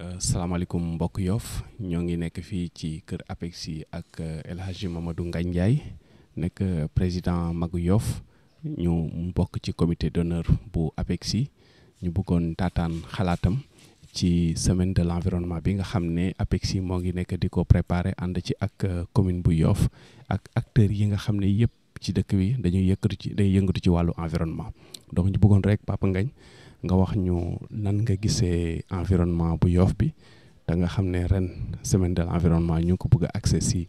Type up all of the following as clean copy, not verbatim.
salaamaaleykum mbokk Yoff ñoo ngi nekk fii ci kër APEXI ak El Hadji Mamadou Ngagne Ndiaye nekk président Magu Yoff ñu bokk ci comité d'honneur bu APEXI ñu bëggoon taataan xalaatam ci semaine de l'environnement bi nga xam ne APEXI moo ngi nekk di ko préparer ànd ci ak commune bu Yoff ak acteurs yi nga xam ne yëpp ci dëkk bi dañuy yëngatu ci wàllu environnement donc ñu bëggoon rek Papa Ngagne nga wax ñu nan nga gisee environnement bu Yoff bi da nga xam ne ren semaine de l'environnement ñu ngi ko bëgg a accès si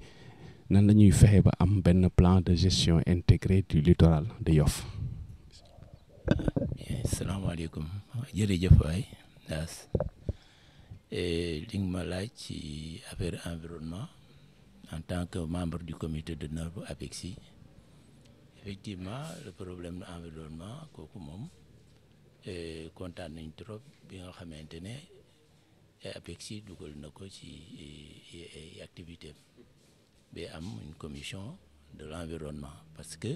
nan la ñuy fexe ba am benn plan de gestion intégré du littoral de Yoff. salaamaaleykum jërëjëf waay Daas li nga ma laaj ci affaire environnement en tant que membre du comité d'honneur bu APEXI effectivement le problème de environnement kooku moom kontaan nañ trop bi nga xamante ne APEXI dugal na ko ci activité bi am une commission de l'environnement parce que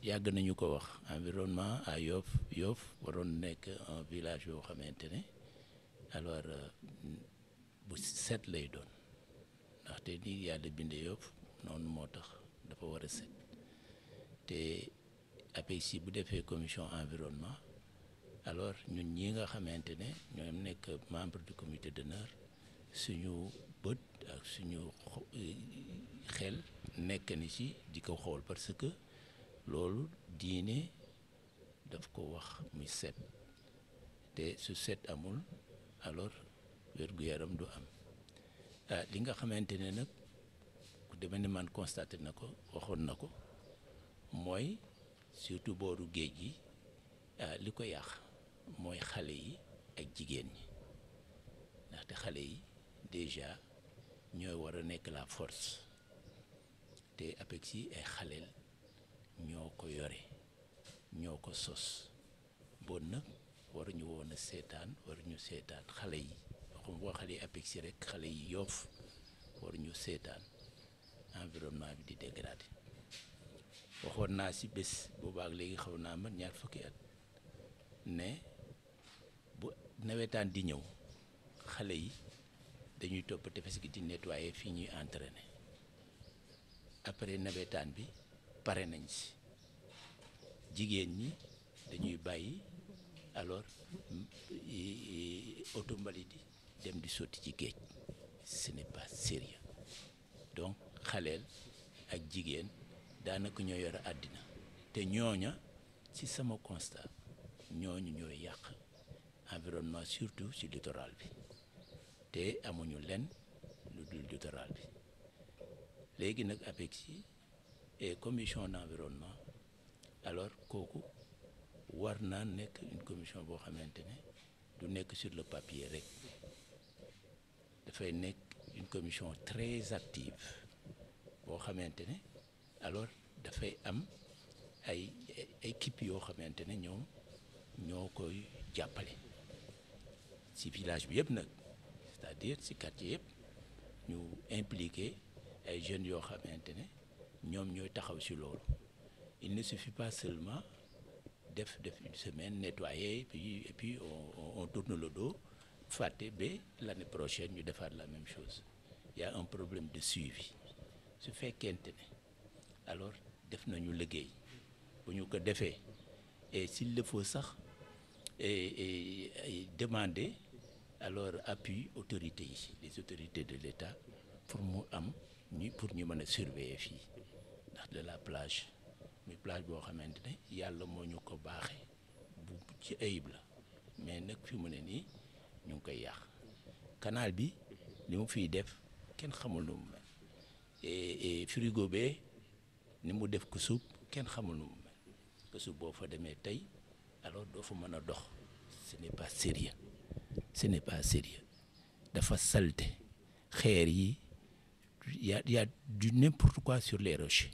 yàgg nañu ko wax environnement à Yoff waroon nekk un village yoo xamante ne alors bu set lay doon ndaxte ni yàlla binde Yoff noonu moo tax dafa war a set te APEXI bu defee commission environnement alors ñun ñi nga xamante ne ñoom nekk membre du comité d'honneur suñu bët ak suñu xel nekk ni ci di ko xool parce que loolu diine daf ko wax muy set te su set amul alors wér-gu-yaram du am li nga xamante ne nag ku demee ni man constaté na ko waxoon na ko mooy surtout booru géej gi li ko yàq mooy xale yi ak jigéen ñi ndaxte xale yi déjà ñooy war a nekk la force te APEXI ay xaleel ñoo ko yore ñoo ko sos bon nag waruñu woon a seetaan waruñu seetaan xale yi waxum boo xale yi APEXI rek xale yi Yoff waruñu seetaan environnement bi di dégradé waxoon naa ci bés boobaak léegi xaw naa man ñaar fukki at ne bu nawetaan di ñëw xale yi dañuy topp tefes gi di nettoyer fii ñuy entraîner après nawetaan bi pare nañ ci jigéen ñi dañuy bàyyi alors oto mbalit yi dem di sotti ci géej ce n'est pas sérieux donc xaleel ak jigéen daanaka ñoo yore àddina te ñooña ci sama constat ñooñu ñooy yàq environnement surtout ci littoral bi te amuñu lenn lu dul littoral bi léegi nag APEXI et commission d'environnement alors kooku war naa nekk une commission boo xamante ne du nekk sur le papier rek dafay nekk une commission très active boo xamante ne alors dafay am ay équipe yoo xamante ne ñoom ñoo koy jàppale ci village bi yëpp nag c'est-à-dire ci quartier yëpp ñu impliqué ay jeunes yoo xamante ne ñoom ñooy taxaw ci loolu il ne suffit pas seulement def une semaine nettoyer et puis on tourne le dos fàtte ba l'année prochaine ñu defaat la même chose il y a un problème de suivi su fekkente ne alors def nañu liggéey bu ñu ko defee et s'il le faut sax et demander alors appui autorités yi les autorités de l'État pour mu am pour ñu mën a surveiller fii ndax de la plage muy plage boo xamante ne yàlla moo ñu ko baaxee bu ci ayib la mais nag fi mu ne nii ñu ngi koy yàq canal bi li mu fiy def kenn xamul nu mu mel et frigo bee ni mu def ko suuf kenn xamul nu mu mel ko suuf boo fa demee tey alors doo fa mën a dox ce n'est pas sérieux ce n'est pas sérieux dafa salte xeer yi y a du n'importe quoi sur les rochers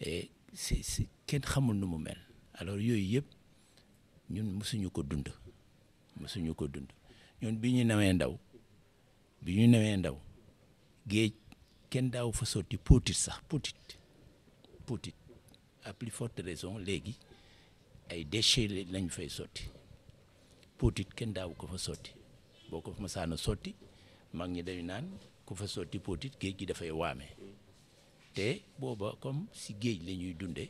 et c'est kenn xamul nu mu mel alors yooyu yëpp ñun mësuñu ko dund ñun bi ñu nawee ndaw géej kenn daaw fa sotti potit sax potit à plus forte raison léegi ay déchets lañ fay sotti potit kenn daaw ko fa sotti boo ko fa masaana sotti mag ñi dañu naan ku fa sotti potit géej gi dafay waame te booba comme si géej la ñuy dunde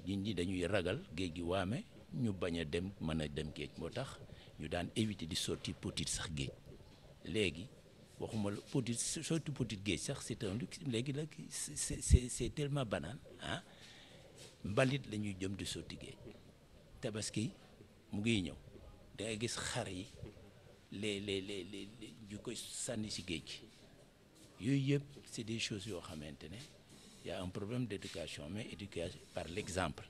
nit ñi dañuy ragal géej gi waame ñu bañ a dem mën a dem géej moo tax ñu daan éviter di sotti potit sax géej léegi waxuma la potit sotti potit géej sax c'est un luxe léegi la c'est tellement banal ah mbalit la ñuy jëm di sotti géej tabaski mu ngi ñëw da ngay gis xar yi les ñu koy sànni si géej gi yooyu yëpp c'est des choses yoo xamante ne y a un problème d'éducation mais éducation par l'exemple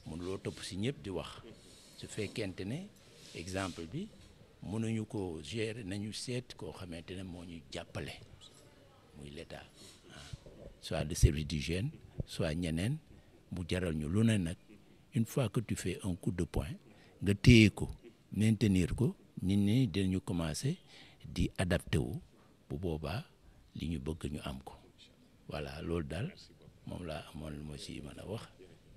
mënuloo topp si ñëpp di wax su fekkente ne exemple bi mënuñu ko gérer nañu seet koo xamante ne moo ñu jàppale muy l'État soit le service d'hygiène soit ñeneen mu jaral ñu lu ne nag une fois que tu fais un coup de poing nga téye ko maintenir ko nit ñi dinañu commencer di adapté wu bu boobaa li ñu bëgg ñu am ko voilà loolu daal moom laa amoon moo si mën a wax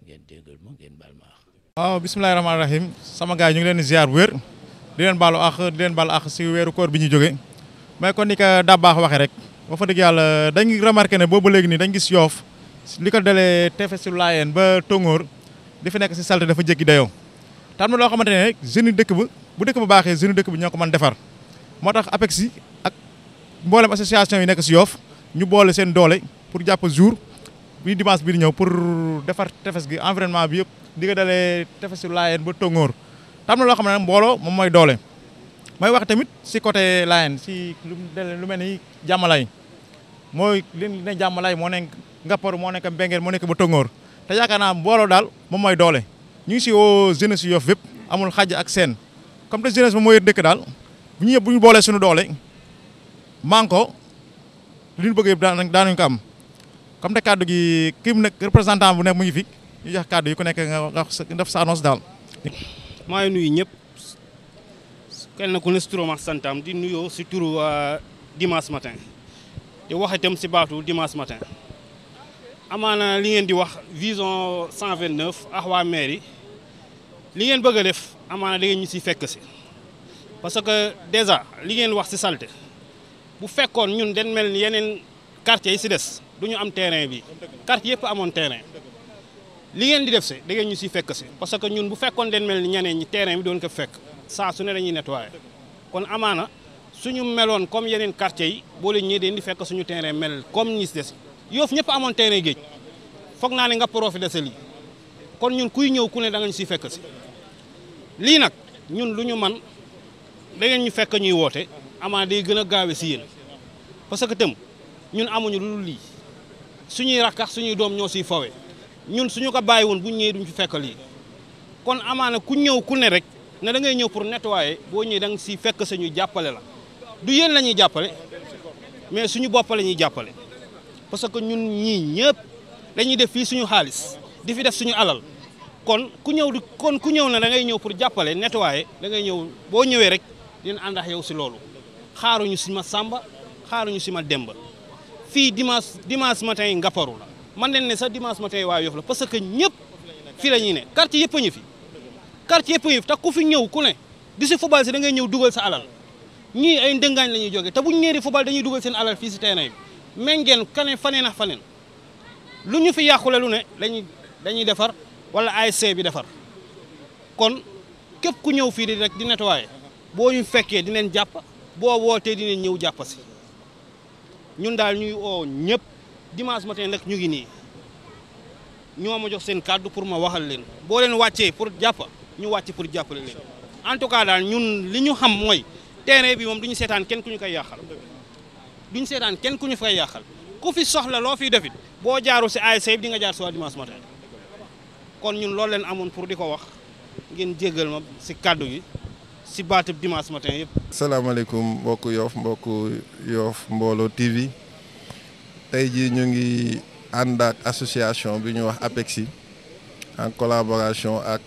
ngeen déggal ma ngeen baal ma wax. waaw bismillahi rahmaani rahim sama gars yi ñu ngi leen di ziar bu wér di leen baalu àq si weeru koor bi ñu jóge mais kon ni ko daa baax waxee rek ba fa dëgg yàlla dañ remarqué ne boobu léegi nii dañ gis Yoff li ko dalee tefesu Laayeen ba Tongoor di fi nekk si salte dafa jéggi dayoo te am na loo xamante ne rek jeunes yi dëkk ba bu dëkk ba baaxee jeunes dëkk bi ñoo ko mën defar moo tax APEX yi ak mboolem association yi nekk si Yoff ñu boole seen doole pour jàpp jour bi dimanche bii di ñëw pour defar tefes gi environnement bi yëpp di ko dalee tefesu Laayeen ba Tongoor te am na loo xam ne mbooloo moom mooy doole mooy wax tamit si côté Laayeen si lu mel ni jàmmalaay mooy li ne jàmmalaay moo nekk Ngaparou moo nekk Mbengeen moo nekk ba Tongoor te yaakaar naa mbooloo daal moom mooy doole ñu ngi si woo jeunesse si Yoff yëpp amul xaj ak seen comme te jeunesse moom mooy dëkk daal bu ñu boolee suñu doole manko li ñu bëgg yëpp daanuñu ko am comme te kaddu gi kii mu nekk représentant bu nekk mu ngi fi ñu jox kaddu yi ku nekk nga def sa annonce daal. maa ngi nuyu ñëpp kenn ku ne si turam ak santam di nuyoo si turu dimanche matin di wax itam si baatu dimanche matin amaana li ngeen di wax vision 129 ak waa mairie li ngeen bëgg a def amaana da ngeen ñu si fekk si parce que déjà li ngeen wax si salte bu fekkoon ñun den mel ni yeneen quartier yi si des du ñu am terrain bi quartier yëpp amoon terrain li ngeen di def si da ngeen ñu si fekk si parce que ñun bu fekkoon den mel ni ñeneen ñi terrain bi doon ko fekk saa su ne dañuy nettoyer kon amaana suñu meloon comme yeneen quartier yi boo leen ñëwee dañ di fekk suñu terrain mel comme ñi si des Yoff ñëpp amoon terrain géej foog naa ne nga profité de lii kon ñun kuy ñëw ku ne da nga ñu siy fekk si lii nag ñun lu ñu man da ngeen ñu fekk ñuy woote amaana day gën a gaawe si yéen parce que tam ñun amuñu lu dul lii suñuy rakkax suñuy doom ñoo siy fowe ñun suñu ko bàyyi woon bu ñu ñëwee duñ fi fekk lii kon amaana ku ñëw ku ne rek ne da ngay ñëw pour nettoyer boo ñëwee da nga siy fekk sañuy jàppale la du yéen la ñuy jàppale mais suñu bopp la ñuy jàppale parce que ñun ñii ñëpp dañuy def fii suñu xaalis di fi def suñu alal kon ku ñëw na da ngay ñëw pour jàppale nettoyer da ngay ñëw boo ñëwee rek dina ànd ak yow si loolu xaaruñu si ma Samba xaaruñu si ma Demba fii dimanche matin yi Ngaparou la man leen ne sax dimanche matin yi waa Yoff la parce que ñëpp fii la ñuy ne quartier yëpp a ñu fi quartier yëpp a ñu fi te ku fi ñëw ku ne di si football si da ngay ñëw dugal sa alal ñii ay ndëngaañ la ñuy jógee te bu ñu ñëwee di football dañuy dugal seen alal fii si terrain bi méngeen kaneen faneen ak faneen lu ñu fi yàqule lu ne dañuy defar wala ASC bi defar kon képp ku ñëw fii di rek di nettoyer boo ñu fekkee dinañ jàpp boo wootee dinañ ñëw jàpp si ñun daal ñuy oo ñëpp dimanche matin nag ñu ngi nii ñoo ma jox seen kàddu pour ma waxal leen boo leen wàccee pour jàpp ñu wàcc pour jàppale leen en tout cas daal ñun li ñu xam mooy terrain bi moom duñu seetaan kenn ku ñu koy yàqal duñu seetaan kenn ku ñu fay yàqal ku fi soxla loo fiy defit boo jaarul si ASC bi di nga jaar si waa dimanche matin kon ñun loolu leen amoon pour di ko wax ngeen jéggal ma si kàddu gi si baatub dimanche matin yëpp. salaamaaleykum mbokku Yoff Mbollo TV tey jii ñu ngi ànd ak association bi ñu wax APEX en collaboration ak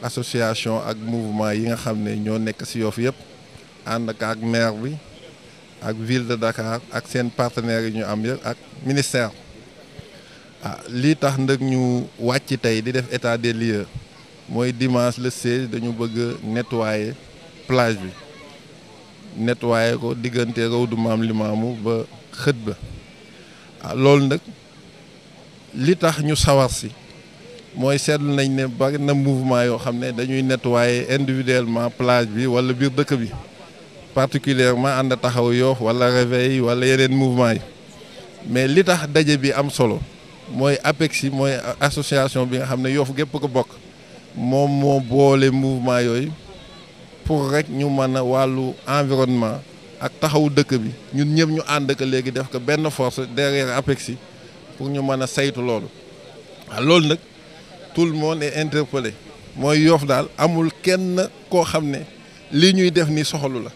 association ak mouvement yi nga xam ne ñoo nekk si Yoff yëpp ànd ak maire bi ak ville de Dakar ak seen partenaires yi ñu am yëpp ak ministère lii tax nag ñu wàcc tey di def état des lieux mooy dimanche le 16 dañu bëgg nettoyer plage bi nettoyer ko diggante Rawdu Maam Limaamu ba xët ba loolu nag li tax ñu sawar si mooy seetlu nañ ne bari na mouvement yoo xam ne dañuy nettoyer individuellement plage bi wala biir dëkk bi particulièrement ànd taxaw Yoff wala réveil wala yeneen mouvement yi mais li tax daje bi am solo mooy APEXI mooy association bi nga xam ne Yoff gépp ko bokk moom moo boole mouvement yooyu pour rek ñu mën a wàllu environnement ak taxawu dëkk bi ñun ñëpp ñu ànd ko léegi def ko benn force derrière APEXI pour ñu mën a saytu loolu loolu nag tout le monde est interpellé mooy Yoff daal amul kenn koo xam ne lii ñuy def ni soxalu la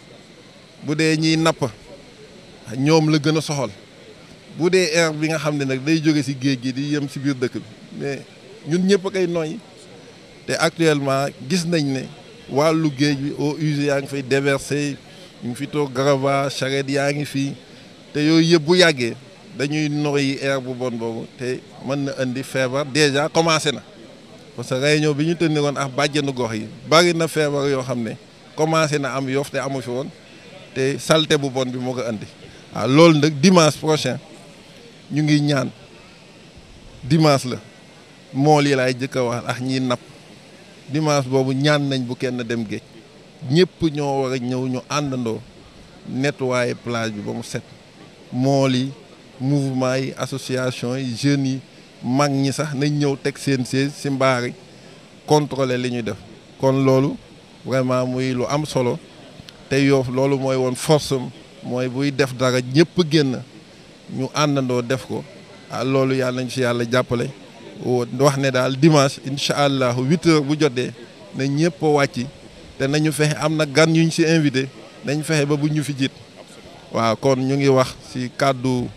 bu dee ñiy napp ñoom la gën a soxal bu dee air bi nga xam ne nag day jóge ci géej gi di yem ci biir dëkk bi mais ñun ñëpp a koy noyyi te actuellement gis nañ ne wàllu géej bi eaux usées yaa ngi fay déversé ñu ngi fi toog gravats charrette yaa ngi fii te yooyu yëpp bu yàggee dañuy noyyi air bu bon boobu te mën na indi feebar déjà commencé na parce que réunion bi ñu tënniroon ak bàjjenu gox yi bari na feebar yoo xam ne commencé na am Yoff te amu fi woon te saleté bu bon bi moo ko indi waaw loolu nag dimanche prochain ñu ngi ñaan dimanche la mool yi laay jëkk a wax ak ñiy napp dimanche boobu ñaan nañ bu kenn dem géej ñëpp ñoo war a ñëw ñu àndandoo nettoyer plage bi ba mu set mool yi mouvement yi association yi jeunes yi mag ñi sax nañ ñëw teg seen siège ci mbaar yi contrôler li ñuy def kon loolu vraiment muy lu am solo te Yoff loolu mooy woon force mooy buy def dara ñëpp génn ñu àndandoo def ko loolu yàlla nañ ci yàlla jàppale wax ne daal dimanche incha allah 8h bu jotee na ñëpp wàcc te nañu fexe am na gan yuñ ci invité nañ fexe ba bu ñu fi jiit waaw kon ñu ngi wax ci kàddu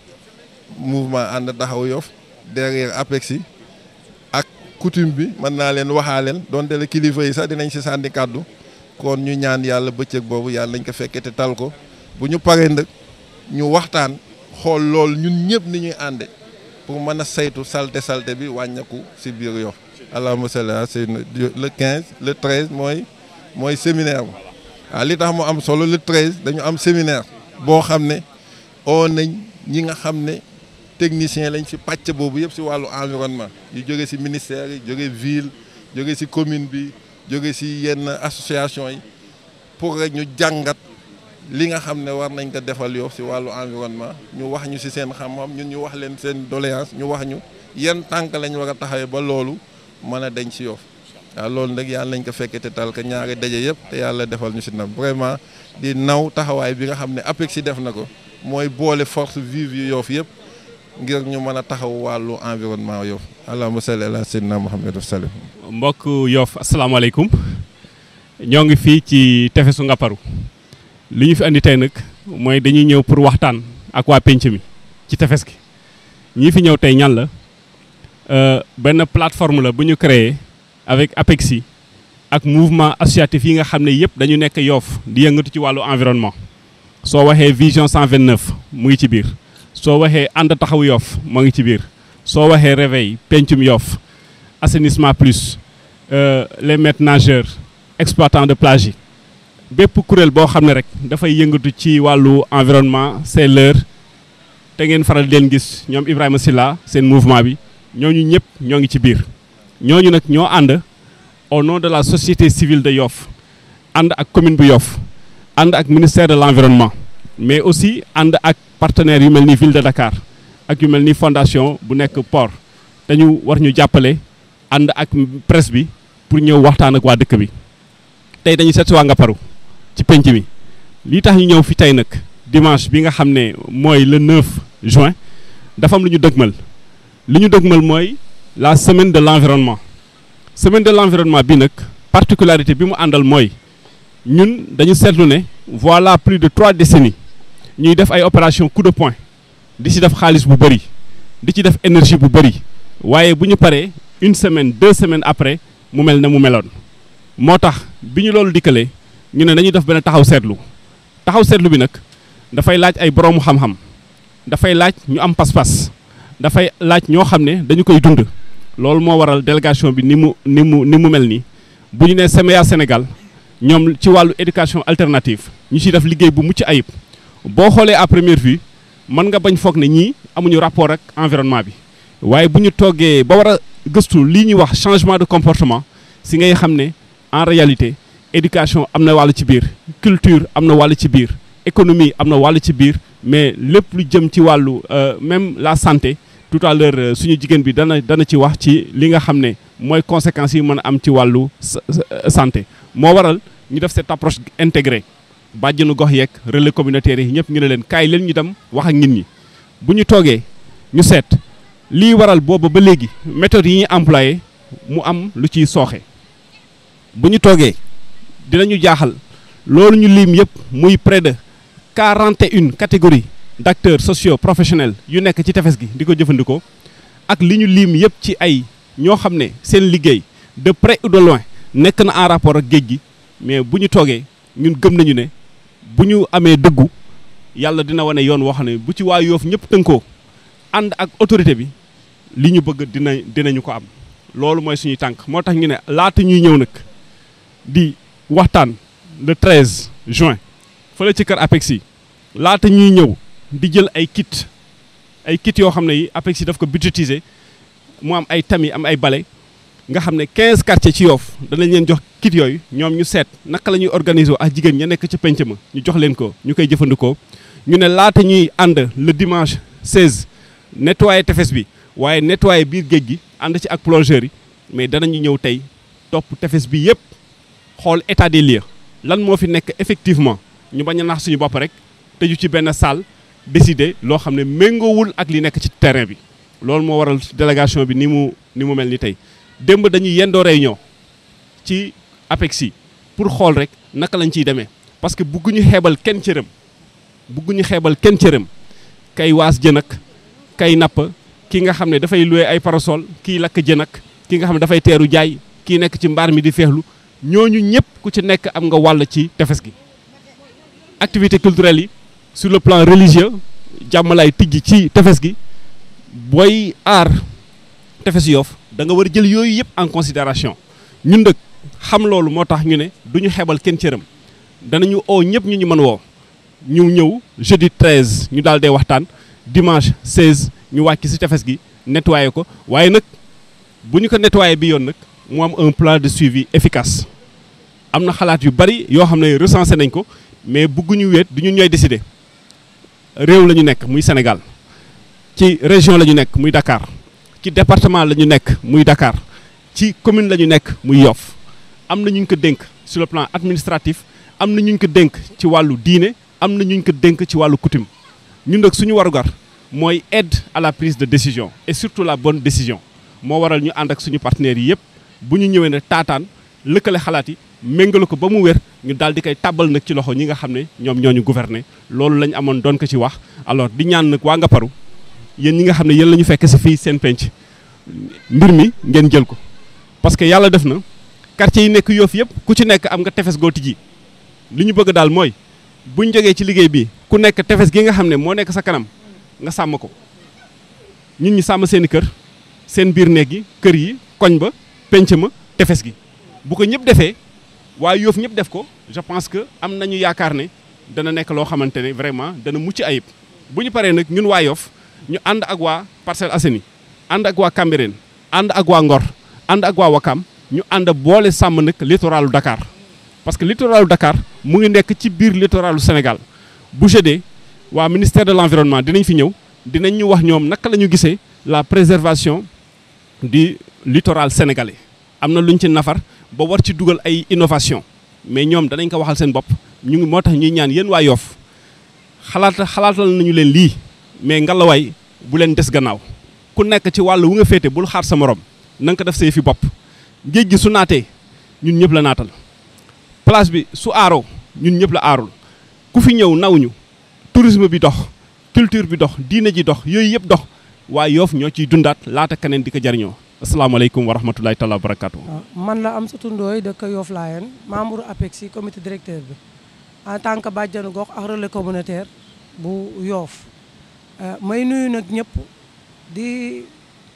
mouvement ànd taxaw Yoff derrière APEXI ak coutume bi mën naa leen waxaaleen donte la kilifa yi sax dinañ ci sànni kàddu kon ñu ñaan yàlla bëccëg boobu yàlla nañ ko fekkee te tal ko bu ñu paree nag ñu waxtaan xool loolu ñun ñëpp ni ñuy ànde pour mën a saytu salte bi wàññeeku ci biir Yoff allahumma salli ala sayyidina le 15 le 13 mooy séminaire bi waaw li tax mu am solo le 13 dañu am séminaire boo xam ne oo nañ ñi nga xam ne technicien lañ ci pàcc boobu yëpp ci wàllu environnement yu jóge ci ministère yi jóge ville jóge ci commune bi jóge ci yenn association yi pour rek ñu jàngat li nga xam ne war nañ ko defal Yoff ci wàllu environnement ñu wax ñu ci seen xam-xam ñun ñu wax leen seen doléance ñu wax ñu yan tànk lañ war a taxawee ba loolu mën a dañ ci Yoff waaw loolu nag yàlla nañ ko fekkee te tal ko ñaari daje yëpp te yàlla defal ñu ci ndam vraiment di naw taxawaay bi nga xam ne APEXI def na ko mooy boole force vive yu Yoff yëpp ngir ñu mën a taxaw wàllu environnement Yoff allahumma salli ala sayyidina Muhammad wa sallam. mbokk Yoff asalaamaaleykum ñoo ngi fii ci tefesu Ngaparou li ñu fi andi tey nag mooy dañuy ñëw pour waxtaan ak waa penc mi ci tefes gi ñi fi ñëw tey ñan la benn plateforme la bu ñu créé avec APEXI ak mouvement associatif yi nga xam ne yëpp dañu nekk Yoff di yëngatu ci wàllu environnement soo waxee vision 129 mu ngi ci biir soo waxee ànd taxaw Yoff moo ngi ci biir soo waxee réveil pencum Yoff assainissement plus les maîtres nageurs exploitants de plage yi bépp kuréel boo xam ne rek dafay yëngatu ci wàllu environnement c'est l'heure te ngeen faral di leen gis ñoom Ibrahima Silla seen mouvement bi ñooñu ñëpp ñoo ngi ci biir ñooñu nag ñoo ànd au nom de la société civile de Yoff ànd ak commune bu Yoff ànd ak ministère de l'environnement mais aussi ànd ak partenaires yu mel ni ville de Dakar ak yu mel ni fondation bu nekk port dañu war ñu jàppale ànd ak presse bi pour ñëw waxtaan ak waa dëkk bi tey dañu seet si waa Ngaparou ci penc mi lii tax ñu ñëw fi tey nag dimanche bi nga xam ne mooy le 9 juin dafa am lu ñu dëgmal li ñu dëgmal mooy la semaine de l'environnement semaine de l'environnement bi nag particularité bi mu àndal mooy ñun dañu seetlu ne voilà plus de 3 décennies ñuy def ay opération coup de poing di ci def xaalis bu bëri di ci def énergie bu bëri waaye bu ñu paree 1 semaine 2 semaines après mu mel ne mu meloon moo tax bi ñu loolu dikkalee ñu ne dañuy def benn taxaw seetlu bi nag dafay laaj ay boroomu xam-xam dafay laaj ñu am pas-pas dafay laaj ñoo xam ne dañu koy dund loolu moo waral délégation bi ni mu mel nii bu ñu nee Semeya Sénégal ñoom ci wàllu éducation alternative ñu ciy def liggéey bu mucc ayib boo xoolee à première vue mën nga bañ foog ne ñii amuñu rapport ak environnement bi waaye bu ñu toogee ba war a gëstu lii ñuy wax changement de comportement si ngay xam ne en réalité éducation am na wàll ci biir culture am na wàll ci biir économie am na wàll ci biir mais lépp lu jëm ci wàllu même la santé tout à l'heure suñu jigéen bi dana ci wax ci li nga xam ne mooy conséquences yi mën a am ci wàllu santé moo waral ñu def cette approche intégrée bàjjenu gox yeeg relais communautaire yi ñëpp ñu ne leen kaay leen ñu dem wax ak nit ñi bu ñu toogee ñu seet lii waral booba ba léegi méthodes yi ñuy employé mu am lu ciy sooxe bu ñu toogee dinañu jaaxal loolu ñu lim yëpp muy près de 41 catégories d'acteurs socio-professionnels yu nekk ci tefes gi di ko jëfandikoo ak li ñu lim yëpp ci ay ñoo xam ne seen liggéey de près ou de loin nekk na en rapport ak géej gi mais bu ñu toogee ñun gëm nañu ne bu ñu amee dëggu yàlla dina wane yoon woo xam ne bu ci waa Yoof ñëpp tënkoo ànd ak autorité bi li ñu bëgg dinañu ko am loolu mooy suñuy tànk moo tax ñu ne laata ñuy ñëw nag di waxtaan le 13 juin fële ci kër APEXI laata ñuy ñëw di jël ay kit yoo xam ne yi APEXI daf ko budgétiser mu am ay tamis am ay balai nga xam ne 15 quartiers ci Yoof danañ leen jox kit yooyu ñoom ñu seet naka la ñuy organiser ak jigéen ña nekk ca penc ma ñu jox leen ko ñu koy jëfandikoo ñu ne laata ñuy ànd le dimanche 16 nettoyer tefes bi waaye nettoyer biir géej gi ànd ci ak plongeurs yi mais danañu ñëw tey topp tefes bi yëpp xool état des lieux lan moo fi nekk effectivement ñu bañ a nax suñu bopp rek tëju ci benn salle décider loo xam ne méngoowul ak li nekk ci terrain bi loolu moo waral délégation bi ni mu mel ni tey démb dañuy yendoo réunion ci APEXI pour xool rek naka lañ ciy demee parce que bugguñu xeebal kenn cëram kay waas jën ak kay napp ki nga xam ne dafay loué ay parasol kii lakk jën ak ki nga xam ne dafay teeru jaay kii nekk ci mbaar mi di feexlu ñooñu ñëpp ku ci nekk am nga wàll ci tefes gi activités culturelles yi sur le plan religieux jàmmalaay tijji ci tefes gi booy aar tefes Yoof da nga war a jël yooyu yëpp en considération ñun nag xam loolu moo tax ñu ne duñu xebal kenn cëram danañu oo ñëpp ñu mën woo ñu ñëw jeudi 13 ñu daal dee waxtaan dimanche 16 ñu wàcc ci tefes gi nettoyé ko waaye nag bu ñu ko nettoyé bi yoon nag mu am un plan de suivi efficace am na xalaat yu bari yoo xam ne recensé nañ ko mais bëgguñu wéet du ñun ñooy décider réew la ñu nekk muy Sénégal ci région la ñu nekk muy Dakar ci département la ñu nekk muy Dakar ci commune la ñu nekk muy Yoff am na ñu ko dénk sur le plan administratif am na ñu ko dénk ci wàllu diine am na ñu ko dénk ci wàllu coutume ñun nag suñu warugar mooy aide à la prise de décision et surtout la bonne décision moo waral ñu ànd ak suñu partenaires yi yëpp bu ñu ñëwee ne taataan lëkkale xalaat yi méngale ko ba mu wér ñu daal di koy tàbbal nag ci loxo ñi nga xam ne ñoom ñoo ñu gouverner loolu lañ amoon doon ko ci wax alors di ñaan nag waa Ngaparou yéen ñi nga xam ne yéen la ñu fekk si fii seen penc mbir mi ngeen jël ko parce que yàlla def na quartier yi nekk Yoff yëpp ku ci nekk am nga tefes goo tijji li ñu bëgg daal mooy buñ jógee ci liggéey bi ku nekk tefes gi nga xam ne moo nekk sa kanam nga sàmm ko ñun ñu sàmm seen i kër seen biir néeg yi kër yi koñ ba penc ma tefes gi bu ko ñëpp defee waaye Yoff ñëpp def ko je pense que am nañu yaakaar ne dana nekk loo xamante ne vraiment dana mucc ayib bu ñu paree nag ñun waa Yoff ñu ànd ak waa Parcelles Assainies ànd ak waa Cambérène ànd ak waa Ngor ànd ak waa Wakam ñu ànd boole sàmm nag littoralu Dakar parce que littoralu Dakar mu ngi nekk ci biir littoralu Sénégal bu jeudee waa ministère de l'environnement dinañ fi ñëw dinañ ñu wax ñoom naka la ñu gisee la préservation du littoral sénégalais am na lu ñu ci nafar ba war ci dugal ay innovation mais ñoom danañ ko waxal seen bopp ñu ngi moo tax ñuy ñaan yéen waa Yoff xalaatal nañu leen lii mais ngalawaay bu leen des gannaaw ku nekk ci wàll wu nga féete bul xaar sa morom na nga ko def sa yëfi bopp géej gi su naatee ñun ñëpp la naatal plage bi su aaroo ñun ñëpp la aarul ku fi ñëw nawuñu tourisme bi dox culture bi dox diine ji dox yooyu yëpp dox waa Yoff ñoo ciy dundaat laata keneen di ko jariñoo asalaamaaleykum wa rahmatulahi taala wa barakaatu. man la Amsatou Ndoye dëkk Yoff Layène membre APEXI comité directeur bi en tant que bàjjanu gox ak relais communautaire bu Yoff may nuyu nag ñëpp di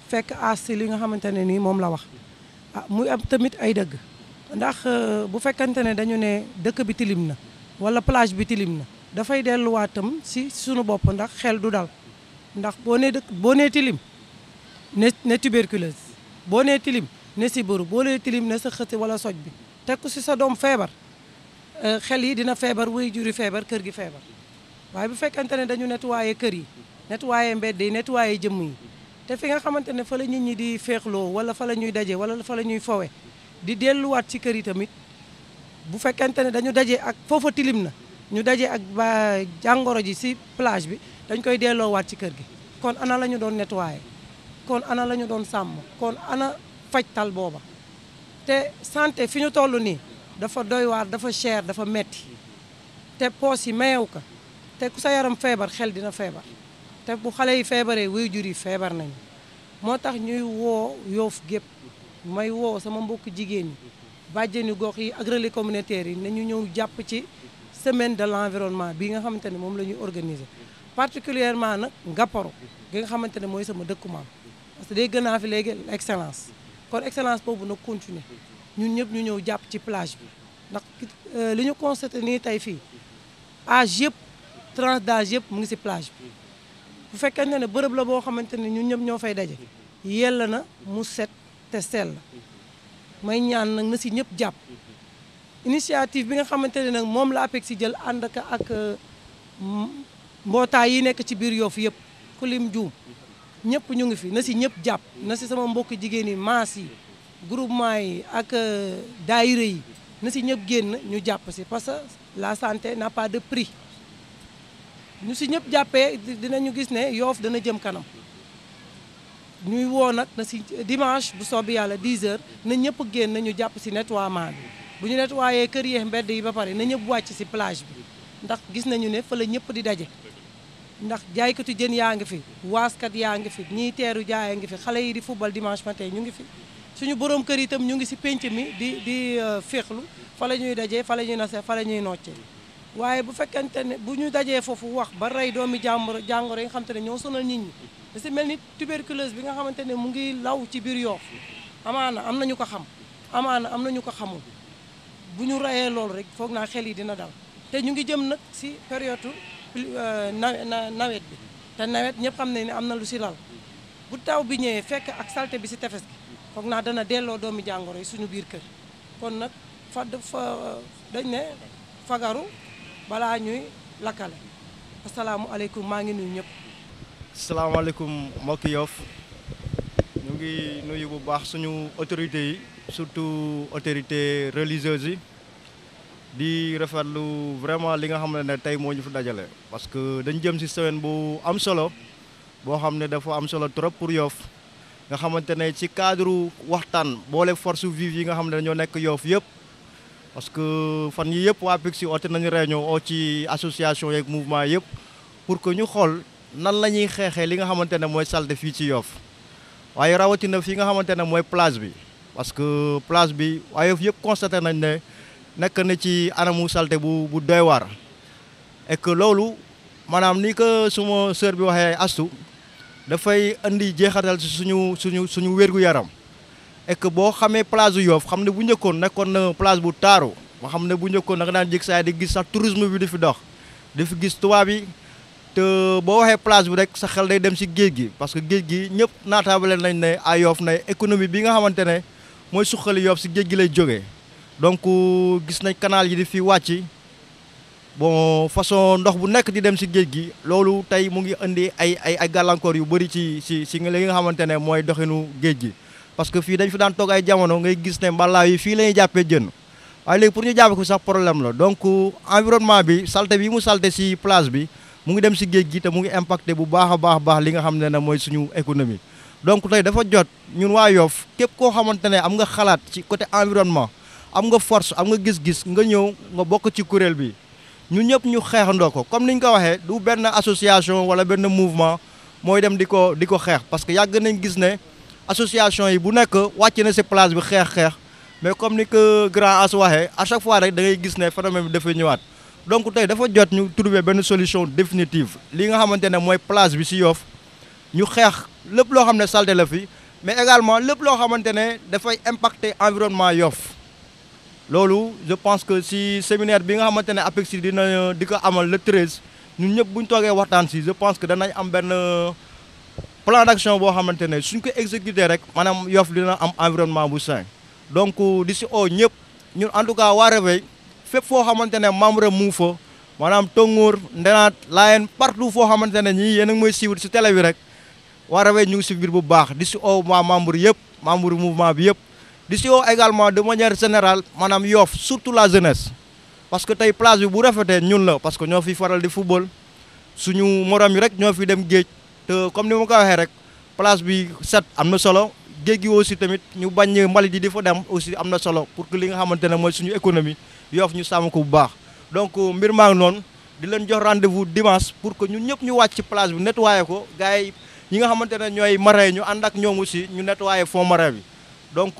fekk as li nga xamante ne nii moom la wax muy am tamit ay dëgg ndax bu fekkante ne dañu ne dëkk bi tilim na wala plage bi tilim na dafay delluwaatam si sunu bopp ndax xel du dal ndax boo nee tilim ne tuberculose boo nee tilim ne sibiru boo nee tilim ne sa xëti wala soj bi teg ko si sa doom feebar xel yi dina feebar way juri feebar kër gi feebar waaye bu fekkante ne dañu nettoyé kër yi nettoyé mbedd yi nettoyé jëmm yi te fi nga xamante ne fa la nit ñi di féexloo wala fa la ñuy daje wala fa la ñuy fowe di delluwaat ci kër yi tamit bu fekkente ne dañu daje ak foofa tilim na ñu daje ak ba jàngoro ji si plage bi dañ koy delloowaat ci kër gi kon ana la ñu doon nettoyé kon ana la ñu doon sàmm kon ana fajtal booba te santé fi ñu toll nii dafa doy waar dafa cher dafa metti te poos yi mayew ko te ku sa yaram feebar xel dina feebar te bu xale yi feebaree waajur yi feebar nañu moo tax ñuy woo Yoff gépp may woo sama mbokk jigéen ñi bàjjenu gox yi ak relais communautaire yi nañu ñëw jàpp ci semaine de l'environnement bi nga xamante ne moom la ñuy organiser particulièrement nag Ngaparou gi nga xamante ne mooy sama dëkku maam parce que day gën a fi léegi excellence kon excellence boobu nag continuer ñun ñëpp ñu ñëw jàpp ci plage bi ndax li ñu constaté nii tey fii âge yëpp tranche d'âge yëpp mu ngi si plage bi bu fekkee ne bërëb la boo xamante ne ñun ñëpp ñoo fay daje yella na mu set te sell may ñaan nag na si ñëpp jàpp initiative bi nga xamante ne nag moom la APEX si jël ànd ak mbootaay yi nekk ci biir Yoff yëpp ku lim juum ñëpp ñu ngi fi na si ñëpp jàpp na si sama mbokk jigéen yi maas yi groupement yi ak daayira yi na si ñëpp génn ñu jàpp si parce que la santé n'a pas de prix ñu si ñëpp jàppee dinañu gis ne Yoff dana jëm kanam ñuy woo nag na si dimanche bu soobee yàlla 10 heures na ñëpp génn ñu jàpp si nettoiement bi bu ñu nettoyé kër yeex mbedd yi ba pare na ñëpp wàcc si plage bi ndax gis nañu ne fa la ñëpp di daje ndax jaaykatu jën yaa ngi fi waaskat yaa ngi fi ñiy teeru jaaya ngi fi xale yi di football dimanche matin ñu ngi fi suñu borom kër itam ñu ngi si pénc mi di féexlu fa la ñuy dajee fa la ñuy nase fa la ñuy noccee waaye bu fekkente ne bu ñu dajee foofu wax ba rey doomi jàngoro yi nga xamante ne ñoo sonal nit ñi da si mel ni tuberculose bi nga xamante ne mu ngi law ci biir Yoff amaana am nañu ko xam amaana am nañu ko xamul bu ñu reyee loolu rek foog naa xel yi dina dal te ñu ngi jëm nag si période nawet bi te nawet ñëpp xam ne ni am na lu si lal bu taw bi ñëwee fekk ak salte bi si tefes gi foog naa dana delloo doomi jàngoro yi suñu biir kër kon nag dañ ne fagaru balaa ñuy lakkale asalaamualeykum maa ngi nuyu ñëpp. salaamaaleykum mbokki Yoff ñu ngi nuyu bu baax suñu autorités yi surtout autorités religieuses yi di rafetlu vraiment li nga xam ne tey moo ñu fi dajale. parce que dañ jëm ci semaine bu am solo boo xam ne dafa am solo trop pour Yoff nga xamante ne ci cadre waxtaan boole force vive yi nga xam ne dañoo nekk Yoff yëpp. parce que fan yi yëpp waa APEX oote nañu réunion oo ci association yeeg mouvement yëpp pour que ñu xool nan la ñuy xeexee li nga xamante ne mooy salte fii ci Yoff waaye rawatina fii nga xamante ne mooy plage bi parce que plage bi waa Yoff yëpp constaté nañ ne nekk na ci anamu salte bu doy waar et que loolu maanaam ni ko suma sœur bi waxee astu dafay indi jeexatal ci suñu wér-gu-yaram et que boo xamee plage Yoff xam ne bu njëkkoon nekkoon na plage bu taaru ba xam ne bu njëkkoon naka daan jég saa di gis sax tourisme bi di fi dox di fi gis tubaab yi te boo waxee plage bi rek sa xel day dem ci géej gi parce que géej gi ñëpp naataabale nañ ne à Yoff ne économie bi nga xamante ne mooy suqali Yoff ci géej gi lay jógee donc gis nañ canal yi di fi wàcc bon façon ndox bu nekk di dem ci géej gi loolu tey mu ngi indi ay gàllankoor yu bëri ci li nga xamante ne mooy doxinu géej gi. parce que fii dañ fi daan toog ay jamono ngay gis ne mbalaaw yi fii la ñuy jàppee jën waaye léegi pour ñu jàppe ko sax problème la donc environnement bi salte bi mu salte ci plage bi mu ngi dem ci géej gi te mu ngi impacté bu baax a baax li nga xam ne mooy suñu économie. donc tey dafa jot ñun waa Yoff képp koo xamante ne am nga xalaat ci côté environnement am nga force am nga gis-gis nga ñëw nga bokk ci kuréel bi ñun ñëpp ñu xeexandoo ko comme ni ñu ko waxee du benn association wala benn mouvement mooy dem di ko xeex parce que yàgg nañ gis ne. association yi bu nekk wàcc na ci plage bi xeex mais comme ni que grand as waxee à chaque fois rek da ngay gis ne phénomène bi dafay ñëwaat donc tey dafa jot ñu trouver benn solution définitive li nga xamante ne mooy plage bi ci Yoff ñu xeex lépp loo xam ne salte la fi mais également lépp loo xamante ne dafay impacter environnement Yoff loolu je pense que si séminaire bi nga xamante ne APEXI dina di ko amal le 13 ñun ñëpp bu ñu toogee waxtaan si je pense que danañ am benn plan d'action boo xamante ne suñ ko exécuter rek maanaam Yoff dina am environnement bu sain donc di si oo ñëpp ñun en tout cas waa Réveil fépp foo xamante ne membre mu fa maanaam Tongoor Ndenaat Laayeen partout foo xamante ne ñii yéen a ngi mooy suivre si télé bi rek waa Réveil ñu ngi si biir bu baax di si oo waa membre yëpp membre mouvement bi yëpp di si oo également de manière générale maanaam Yoff surtout la jeunesse parce que tey place bi bu rafetee ñun la parce que ñoo fi faral di football suñu morom yi rek ñoo fi dem géej te comme ni ma ko waxee rek place bi set am na solo géej gi aussi tamit ñu bañ mbalit yi di fa dem aussi am na solo pour que li nga xamante ne mooy suñu économie Yoff ñu sàmm ko bu baax donc mbir maa ngi noonu di leen jox rendez-vous dimanche pour que ñun ñëpp ñu wàcc ci place bi nettoyé ko gars yi ñi nga xamante ne ñooy marin ñu ànd ak ñoom aussi ñu nettoyé fond marin bi donc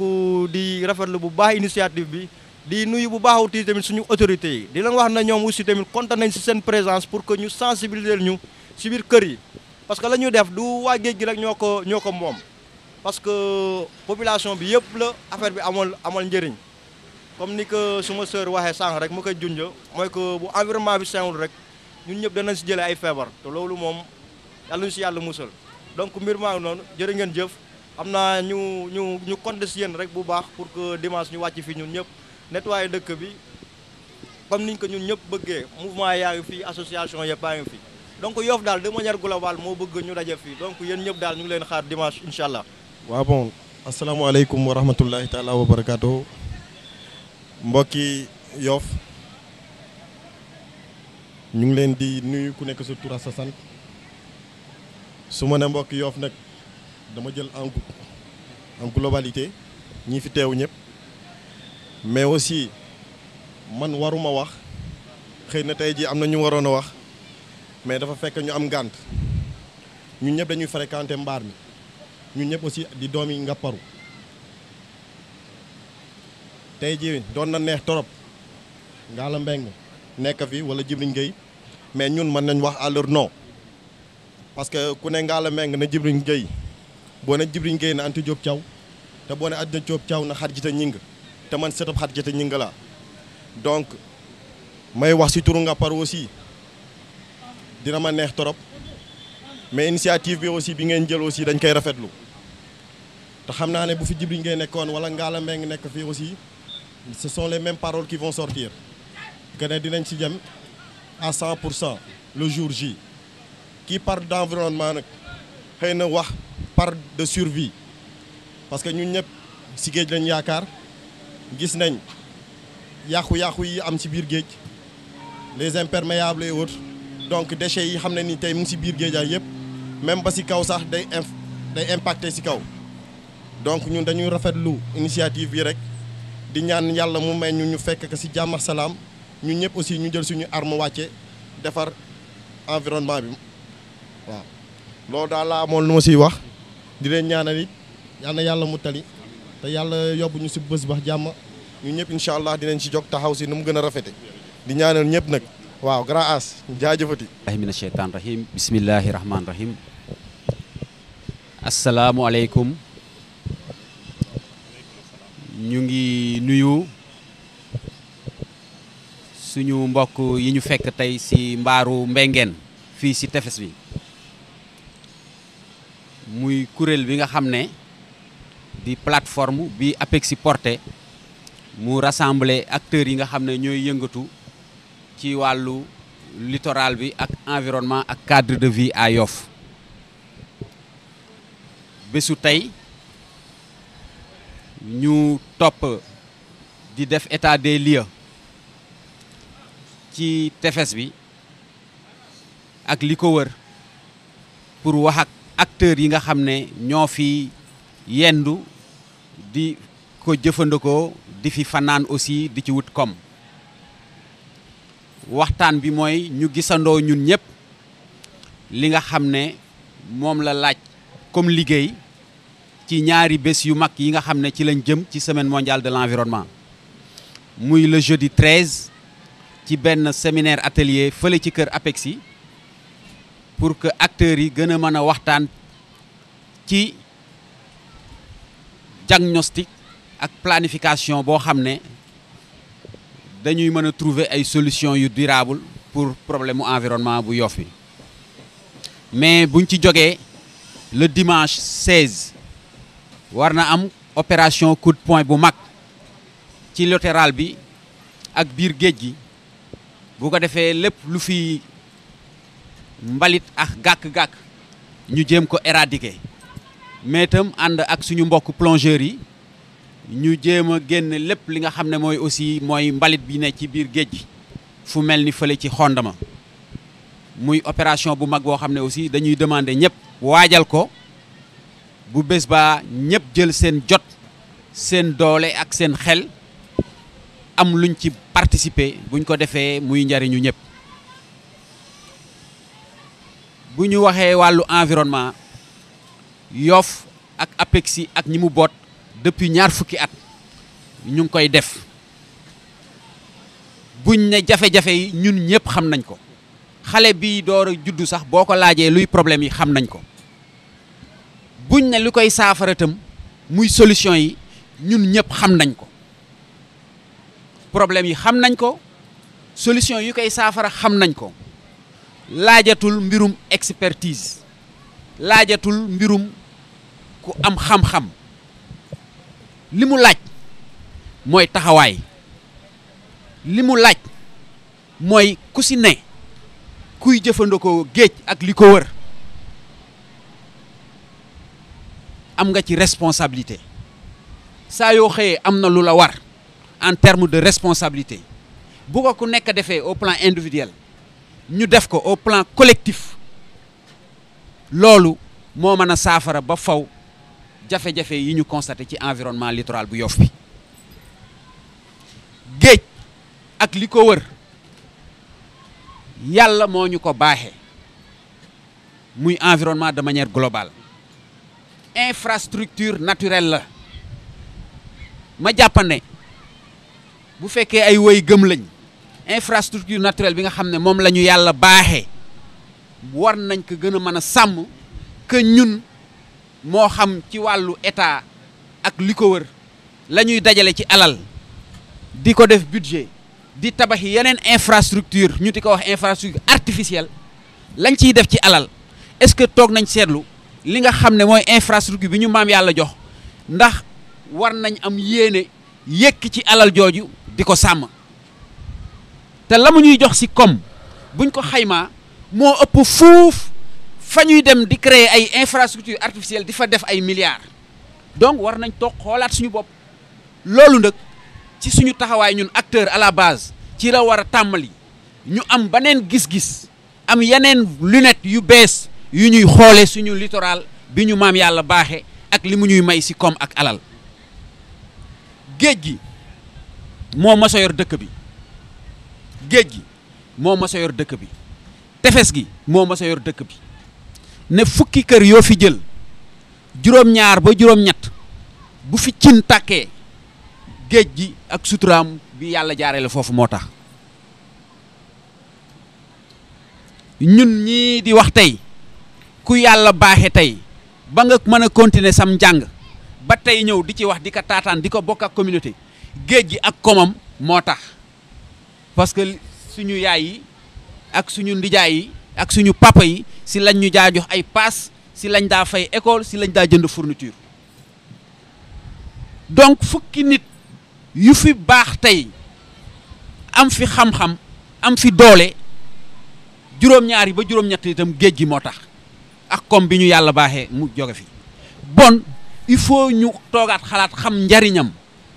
di rafetlu bu baax initiative bi di nuyu bu baax aussi tamit suñu autorités yi di leen wax na ñoom aussi tamit kontaan nañ si seen présence pour que ñu sensibiliser ñu si biir kër yi parce que la ñuy def du waa géej gi rek ñoo ko moom parce que population bi yëpp la affaire bi amal njëriñ comme ni que suma sœur waxee sànq rek mu koy junj mooy que bu environnement bi seenwul rek ñun ñëpp danañ si jëlee ay feebar te loolu moom yàlla ñu si yàlla musal donc mbir maa ngi noonu jërë ngeen jëf am naa ñu compter si yéen rek bu baax pour que dimanche ñu wàcc fii ñun ñëpp nettoyer dëkk bi comme niñ ko ñun ñëpp bëggee mouvement yaa ngi fii association yëpp yaa ngi fi donc Yoff daal de manière globale moo bëgg ñu daje fii donc yéen ñëpp daal ñu ngi leen xaar dimanche incha allah. waaw bon asalaamaaleykum wa rahmatullahi taala wa barakaatu mbokki Yoff ñu ngi leen di nuyu ku nekk sa tur ak sa sant su ma ne mbokki Yoff nag dama jël en globalité ñi fi teew ñëpp mais aussi man waruma wax xëy na tey jii am na ñu waroon a wax mais dafa fekk ñu am ngànt ñun ñëpp dañuy fréquenter mbaar mi ñun ñëpp aussi di doom yi Ngapparu tey jii doon na neex torop Ngalla Mbengue nekk fi wala Djibril Gueye mais ñun mën nañ wax à leur nom parce que ku ne Ngalla Mbengue na Djibril Gueye boo ne Djibril Gueye na Anta Diop Thiaw te boo ne Anta Diop Thiaw na Khadijata Gningue te man sëtëb Khadijata Gningue la donc may wax ci turu Ngapparu aussi dina ma neex torop mais initiative bi aussi bi ngeen jël aussi dañ koy rafetlu te xam naa ne bu fi Djibril Gueye nekkoon wala Ngalla Mbengue nekk fii aussi ce sont les mêmes paroles qui vont sortir que ne dinañ ci jëm à 100% le jour J qui parle d'environnement nag xëy na wax parle de survie parce que ñun ñëpp ci géej lañ yaakaar gis nañ yàqu-yàqu yi am ci biir géej les imperméables et autres donc déchets yi xam ne ni tey mu ngi ci biir géej ay yëpp même ba ci kaw sax day impacter ci kaw donc ñun dañuy rafetlu initiative bi rek di ñaan yàlla mu may ñu fekk ko ci jàmm ak salaam ñun ñëpp aussi ñu jël suñu arme wàcce defar environnement bi waaw loolu daal laa amoon lu ma ciy wax di leen ñaanal it yal na yàlla mu tali te yàlla yóbbu ñu ci bés ba jàmm ñun ñëpp incha allah dinañ ci jóg taxaw ci nu mu gën a rafete di ñaanal ñëpp nag waaw grand as jaajëfati mina sheytaan rahim bismillahi rahman rahim asalaamualeykum ñu ngi nuyu suñu mbokk yi ñu fekk tey ci mbaaru Mbengeen fii ci tefes bi muy kuréel bi nga xam ne di plateforme bi APEXI porté mu rassembler acteurs yi nga xam ne ñooy yëngatu ci wàllu littoral bi ak environnement ak cadre de vie à Yoff bésu tey ñu topp di def état des lieux ci tefes bi ak li ko wër pour wax ak acteurs yi nga xam ne ñoo fi yendu di ko jëfandikoo di fi fanaan aussi di ci wut kom waxtaan bi mooy ñu gisandoo ñun ñëpp li nga xam ne moom la laaj comme liggéey ci ñaari bés yu mag yi nga xam ne ci lañ jëm ci semaine mondiale de l'environnement muy le jeudi 13 ci benn séminaire atelier fële ci kër APEXI pour que acteurs yi gën a mën a waxtaan ci diagnostic ak planification boo xam ne dañuy mën a trouver ay solutions yu durable pour problème mu environnement bu Yoff bi mais buñ ci jógee le dimanche 16 war na am opération coup de poing bu mag ci littoral bi ak biir géej gi bu ko defee lépp lu fi mbalit ak gàkk-gàkk ñu jéem ko éradiquer mais itam ànd ak suñu mbokk plongeurs yi ñu jéem a génn lépp li nga xam ne mooy aussi mooy mbalit bi ne ci biir géej gi fu mel ni fële ci Xondama muy opération bu mag boo xam ne aussi dañuy demander ñëpp waajal ko bu bés ba ñëpp jël seen jot seen doole ak seen xel am luñ ci participer buñ ko defee muy njariñu ñëpp bu ñu waxee wàllu environnement Yoff ak APEXI ak ñi mu boot depuis ñaar fukki at ñu ngi koy def buñ ne jafe-jafe yi ñun ñëpp xam nañ ko xale bi door a juddu sax boo ko laajee luy problème yi xam nañ ko buñ ne lu koy saafara itam muy solution yi ñun ñëpp xam nañ ko problème yi xam nañ ko solution yu koy saafara xam nañ ko laajatul mbirum expertise laajatul mbirum ku am xam-xam li mu laaj mooy taxawaay li mu laaj mooy ku si ne kuy jëfandikoo géej ak li ko wër am nga ci responsabilité saa yoo xëyee am na lu la war en termes de responsabilité bu ko ku nekk defee au plan individuel ñu def ko au plan collectif loolu moo mën a saafara ba faw jafe-jafe yi ñu constaté ci environnement littoral bu Yoff bi géej ak li ko wër yàlla moo ñu ko baaxee muy environnement de manière globale infrastructure naturelle la ma jàppane bu fekkee ay woy gëm lañ infrastructure naturelle bi nga xam ne moom la ñu yàlla baaxee war nañ ko gën a mën a sàmm que ñun moo xam ci wàllu état ak li ko wër la ñuy dajale ci alal di ko def budget di tabaxi yeneen infrastructure ñu di ko wax infrastructure artificielle lañ ciy def ci alal est-ce que toog nañ seetlu li nga xam ne mooy infrastructure bi ñu maam yàlla jox ndax war nañ am yéene yëkk ci alal jooju di ko sàmm te la mu ñuy jox si koom buñ ko xaymaa moo ëpp fuuf fa ñuy dem di créer ay infrastructure artificielle di fa def ay milliards donc war nañ toog xoolaat suñu bopp loolu nag ci suñu taxawaay ñun acteur à la base ci la war a tàmbali ñu am beneen gis-gis am yeneen lunette yu bees yu ñuy xoole suñu littoral bi ñu maam yàlla baaxe ak li mu ñuy may si koom ak alal géej gi moo mos a yor dëkk bi géej gi moo mos a yor dëkk bi tefes gi moo mos a yor dëkk bi ne fukki kër yoo fi jël juróom-ñaar ba juróom-ñett bu fi cin tàkkee géej gi ak suturaam bi yàlla jaaree la foofu moo tax ñun ñii di wax tey ku yàlla baaxe tey ba nga mën a continuer sam njàng ba tey ñëw di ci wax di ko taataan di ko bokk ak communauté géej gi ak komam moo tax parce que suñu yaay yi ak suñu ndijaay yi ak suñu papa yi si lañ ñu jaa jox ay paas si lañ daa fay école si lañ daa jënd fourniture donc fukki nit yu fi baax tey am fi xam-xam am fi doole juróom-ñaar yi ba juróom-ñett itam géej gi moo tax ak comme bi ñu yàlla baaxee mu jóge fi bon il faut ñu toogaat xalaat xam njariñam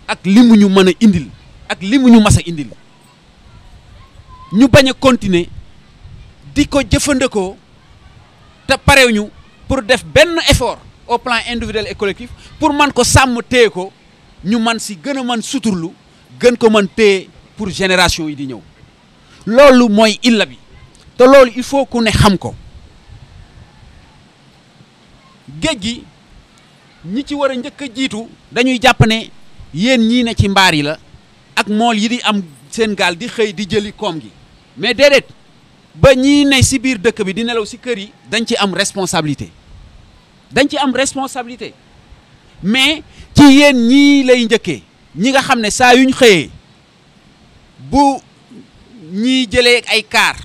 ak li mu ñu mën a indil ak li mu ñu mas a indil ñu bañ a continuer di ko jëfandikoo te parew ñu pour def benn effort au plan individuel et collectif pour man ko sàmm téye ko ñu man si gën a mën suturlu gën ko mën téye pour génération yi di ñëw loolu mooy illa bi te loolu il faut ku ne xam ko géej gi ñi ci war a njëkk a jiitu dañuy jàpp ne yéen ñii ne ci mbaar yi la ak mool yi di am seen gaal di xëy di jëli koom gi mais déedéet ba ñii ne si biir dëkk bi di nelaw si kër yi dañ ci am responsabilité mais ci yéen ñii lay njëkkee ñi nga xam ne saa yuñ xëyee bu ñiy jëlee ay kaar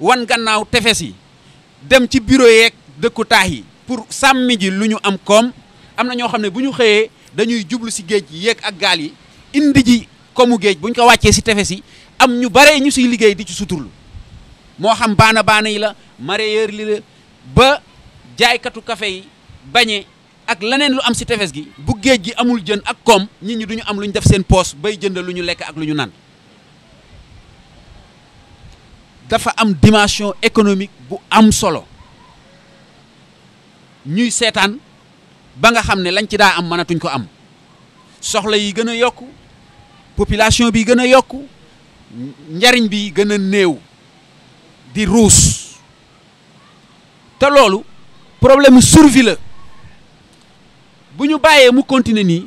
wan gannaaw tefes yi dem ci bureau yeeg dëkku taax yi pour sàmmi ji lu ñu am koom am na ñoo xam ne bu ñu xëyee dañuy jublu si géej gi yéeg ak gaal yi indi ji koomu géej bu ñu ko wàccee si tefes yi am ñu bare ñu siy liggéey di ci suturlu moo xam baana yi la mareyeur li la ba jaaykatu café yi bañe ak leneen lu am si tefes gi bu géej gi amul jën ak koom nit ñi duñu am lu ñu def seen poos bay jënd lu ñu lekk ak lu ñu naan dafa am dimension économique bu am solo ñuy seetaan ba nga xam ne lañ ci daa am mënatuñ ko am soxla yi gën a yokku population bi gën a yokku njariñ bi gën a néew di ruus te loolu problème survie la bu ñu bàyyee mu continuer nii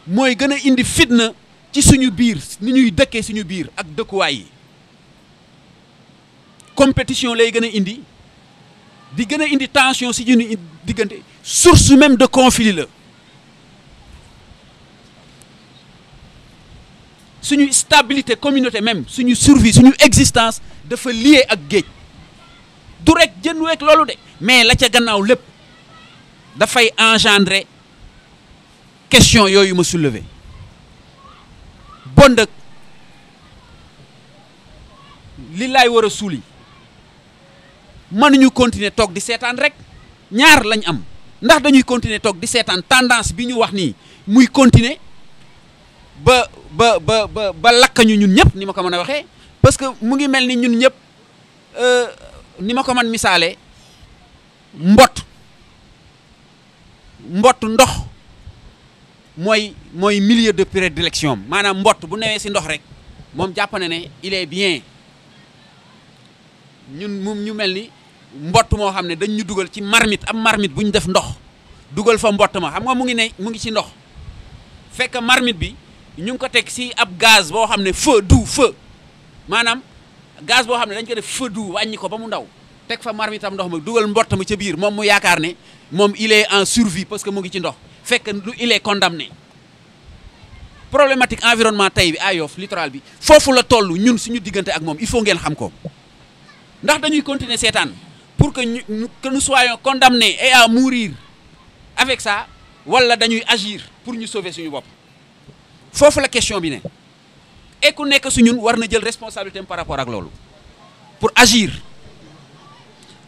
mooy gën a indi fitna ci suñu biir ni ñuy dëkkee suñu biir ak dëkkuwaay yi compétition lay gën a indi di gën a indi tension si ñu diggante source même de conflit la suñu stabilité communauté même suñu survie suñu existence dafa lié ak géej du rek jën week loolu de mais la ca gannaaw lépp dafay engendrer question yooyu ma soulever bon nag li laay war a suuli mënuñu continuer toog di seetaan rek ñaar lañ am ndax dañuy continuer toog di seetaan tendance bi ñu wax nii muy continuer ba lakkañu ñun ñëpp ni ma ko mën a waxee parce que mu ngi mel ni ñun ñëpp ni ma ko mën misaale mbott ndox mooy milieu de prédilection maanaam mbott bu newee si ndox rek moom jàpp na ne il est bien ñun ñu mel ni mbott moo xam ne dañ ñu dugal ci marmite am marmite bu ñu def ndox dugal fa mbott ma xam nga mu ngi ci ndox fekk marmite bi ñu ngi ko teg si ab gaz boo xam ne feu maanaam gaz boo xam ne dañ ko def feu doux wàññi ko ba mu ndaw teg fa marmite am ndox ma dugal mbott ma ca biir moom mu yaakaar ne moom il est en survie parce que mu ngi ci ndox fekk il est condamné problématique environnement tey bi à Yoff littoral bi foofu la toll ñun suñu diggante ak moom il faut ngeen xam ko ndax dañuy continuer seetaan pour que nous soyons condamnés et à mourir avec ça wala dañuy agir pour ñu sauver suñu bopp foofu la question bi ne et ku nekk su ñun war na jël responsabilité par rapport ak loolu pour agir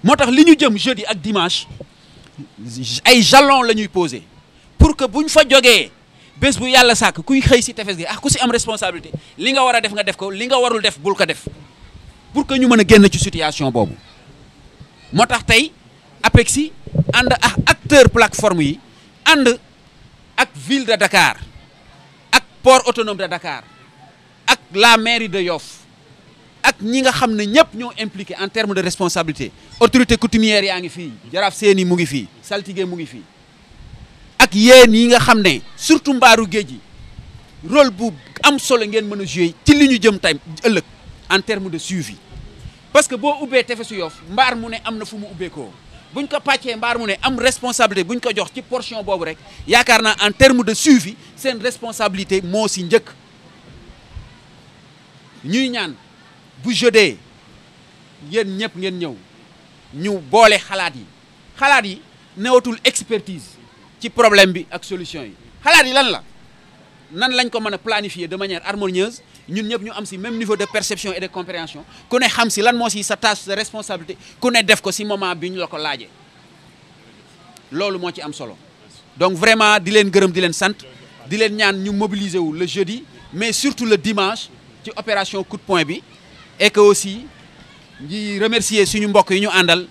moo tax li ñu jëm jeudi ak dimanche ay jalons la ñuy poser pour que buñ fa jógee bés bu yàlla sàkk kuy xëy si tefes gi ku si am responsabilité li nga war a def nga def ko li nga warul def bul ko def pour que ñu mën a génn ci situation boobu moo tax tey APEXI ànd ak acteur plateforme yi ànd ak ville de Dakar ak port autonome de Dakar ak la mairie de Yoff ak ñi nga xam ne ñëpp ñoo impliqué en termes de responsabilité autorité coutumière yaa ngi fii jaraaf seeni mu ngi fii saltige mu ngi fii ak yéen yi nga xam ne surtout mbaaru géej gi rôle bu am solo ngeen mën a jouer ci li ñu jëm tey ëllëg en termes de suivi parce que boo ubbee tefesu Yoff mbaar mu ne am na fu mu ubbeekoo buñ ko pàccee mbaar mu ne am responsabilité buñ ko jox ci portion boobu rek yaakaar naa en termes de suivi seen responsabilité moo si njëkk ñuy ñaan bu jeudee yéen ñëpp ngeen ñëw ñu boole xalaat yi newatul expertise ci problème bi ak solution yi xalaat yi lan la nan lañ ko mën a planifier de manière harmonieuse ñun ñëpp ñu am si même niveau de perception et de compréhension ku ne xam si lan moo si sa tâche sa responsabilité ku ne def ko si moment bi ñu la ko laajee loolu moo ci am solo donc vraiment di leen gërëm di leen sant di leen ñaan ñu mobiliser wu le jeudi mais surtout le dimanche ci opération coup de poing bi et que aussi ñi remercier suñu mbokk yi ñu àndal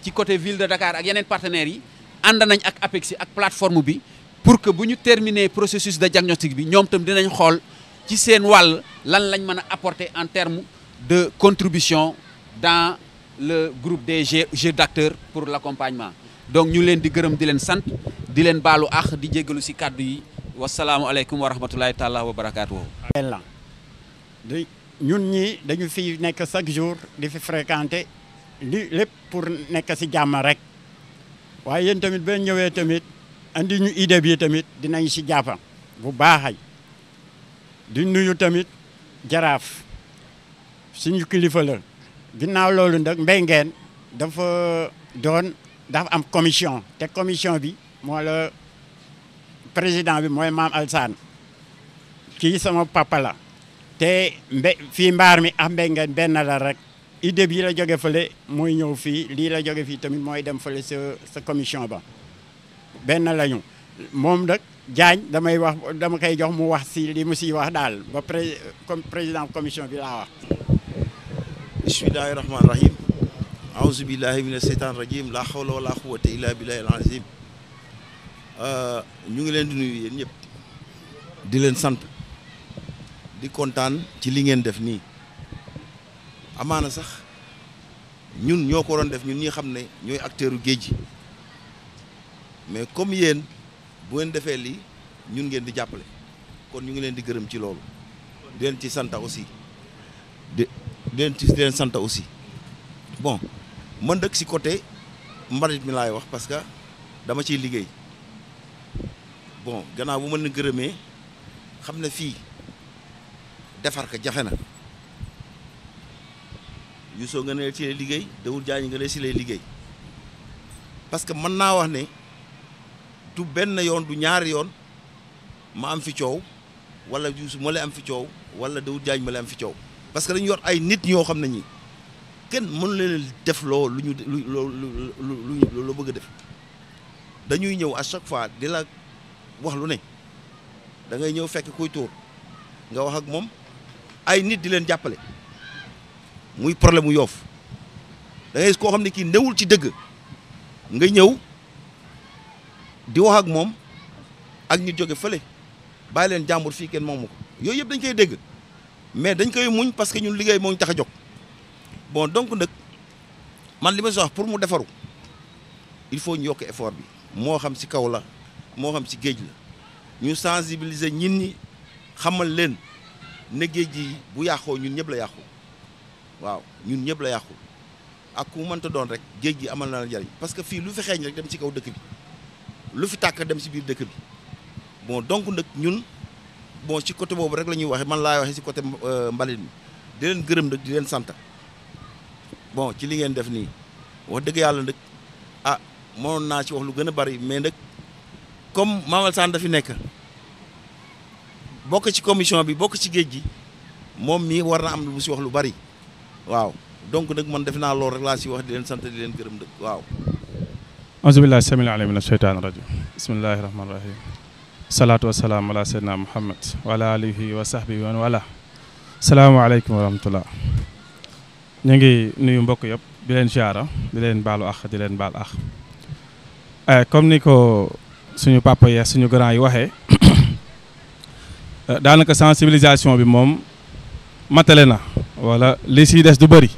ci côté ville de Dakar ak yeneen partenaires yi ànd nañ ak APEXI ak plateforme bi pour que bu ñu terminer processus de diagnostic bi ñoom tam dinañ xool ci seen wàll lan lañ mën a apporter en termes de contribution dans le groupe des jeux d'acteurs pour l'accompagnement donc ñu leen di gërëm di leen sant di leen baalu ak di jéggalu si kàddu yi wasalaamualeykum wa rahmatulahi taala wa barakaatuhu. ñun ñi dañu fi nekk chaque jour di fi fréquenter li lépp pour nekk si jàmm rek waaye yéen tamit ba ñëwee tamit andi ñu idée bi tamit dinañ si jàppa bu baaxay di nuyu tamit jaraaf suñu kilifa la ginnaaw loolu nag Mbengeen dafa am commission te commission bi moo la président bi mooy Maam Alsaan kii sama papa la te fii mbaar mi ak Mbengeen benn la rek idée bi la jóge fële mooy ñëw fii lii la jóge fii tamit mooy dem fële sa commission ba benn lañu moom nag Diagne dama koy jox mu wax si li mu siy wax daal ba comme président commission bi laa wax. bismillahi rahmaani rahim aouzu billahi mina seytaan rajim la hawla wala quwwata illa billahi al azim ñu ngi leen di nuyu yéen ñëpp di leen sant di kontaan ci li ngeen def nii amaana sax ñun ñoo ko doon def ñun ñi xam ne ñooy acteuru géej gi mais comme yéen bu ngeen defee lii ñun ngeen di jàppale kon ñu ngi leen di gërëm ci loolu di leen ci sant aussi di leen sant aussi bon man dëkk si côté mbalit mi laay wax parce que dama ciy liggéey bon gannaaw bu mën na gërëmee xam ne fii defar ko jafe na Youssou nga ne ci lay liggéey Daoud Diagne nga ne si lay liggéey parce que mën naa wax ne du benn yoon du ñaari yoon ma am fi coow wala Youssou ma lay am fi coow wala Daoud Diagne ma lay am fi coow parce que dañu yor ay nit ñoo xam ne ñi kenn mënu leen def loo lu bëgg a def dañuy ñëw à chaque fois di la wax lu ne da ngay ñëw fekk kuy tuur nga wax ak moom ay nit di leen jàppale muy problème mu Yoff da ngay gis koo xam ne kii newul ci dëgg nga ñëw di wax ak moom ak ñu jóge fële bàyyi leen jàmbur fii kenn moomu ko yooyu yëpp dañ koy dégg mais dañ koy muñ parce que ñun liggéey moo ñu tax a jóg bon donc nag man li ma si wax pour mu defaru il faut ñu yokk effort bi moo xam si kaw la moo xam si géej la ñu sensibiliser ñin ñi xamal leen ne géej gi bu yàqoo ñun ñëpp la yàqu waaw ñun ñëpp la yàqu ak ku mënta doon rek géej gi amal na la njariñ parce que fii lu fi xeeñ rek dem ci kaw dëkk bi lu fi tàkk dem si biir dëkk bi bon donc nag ñun bon ci côté boobu rek la ñuy waxee man laay waxee si côté mbalit mi di leen gërëm nag di leen sant bon ci li ngeen def nii wax dëgg yàlla nag ah mënoon naa ci wax lu gën a bari mais nag comme Mamal Sane dafi nekk bokk ci commission bi bokk ci géej gi moom mii war na am lu mu si wax lu bari waaw donc nag man def naa loolu rek laa si wax di leen sant di leen gërëm nag waaw. auzubillahi samil alim min asheytaani rajim bismillahi rahmaani rahim salaatu wasalaam ala seydina muhammad wa ala alihi wa sahbihi wa wala salaamaaleykum wa rahmatullah ñu ngi nuyu mbokk yëpp di leen ziara di leen baalu ax di leen baal ax comme ni ko suñu papa yi suñu grand yi waxee daanaka sensibilisation bi moom matale na wala li siy des du bëri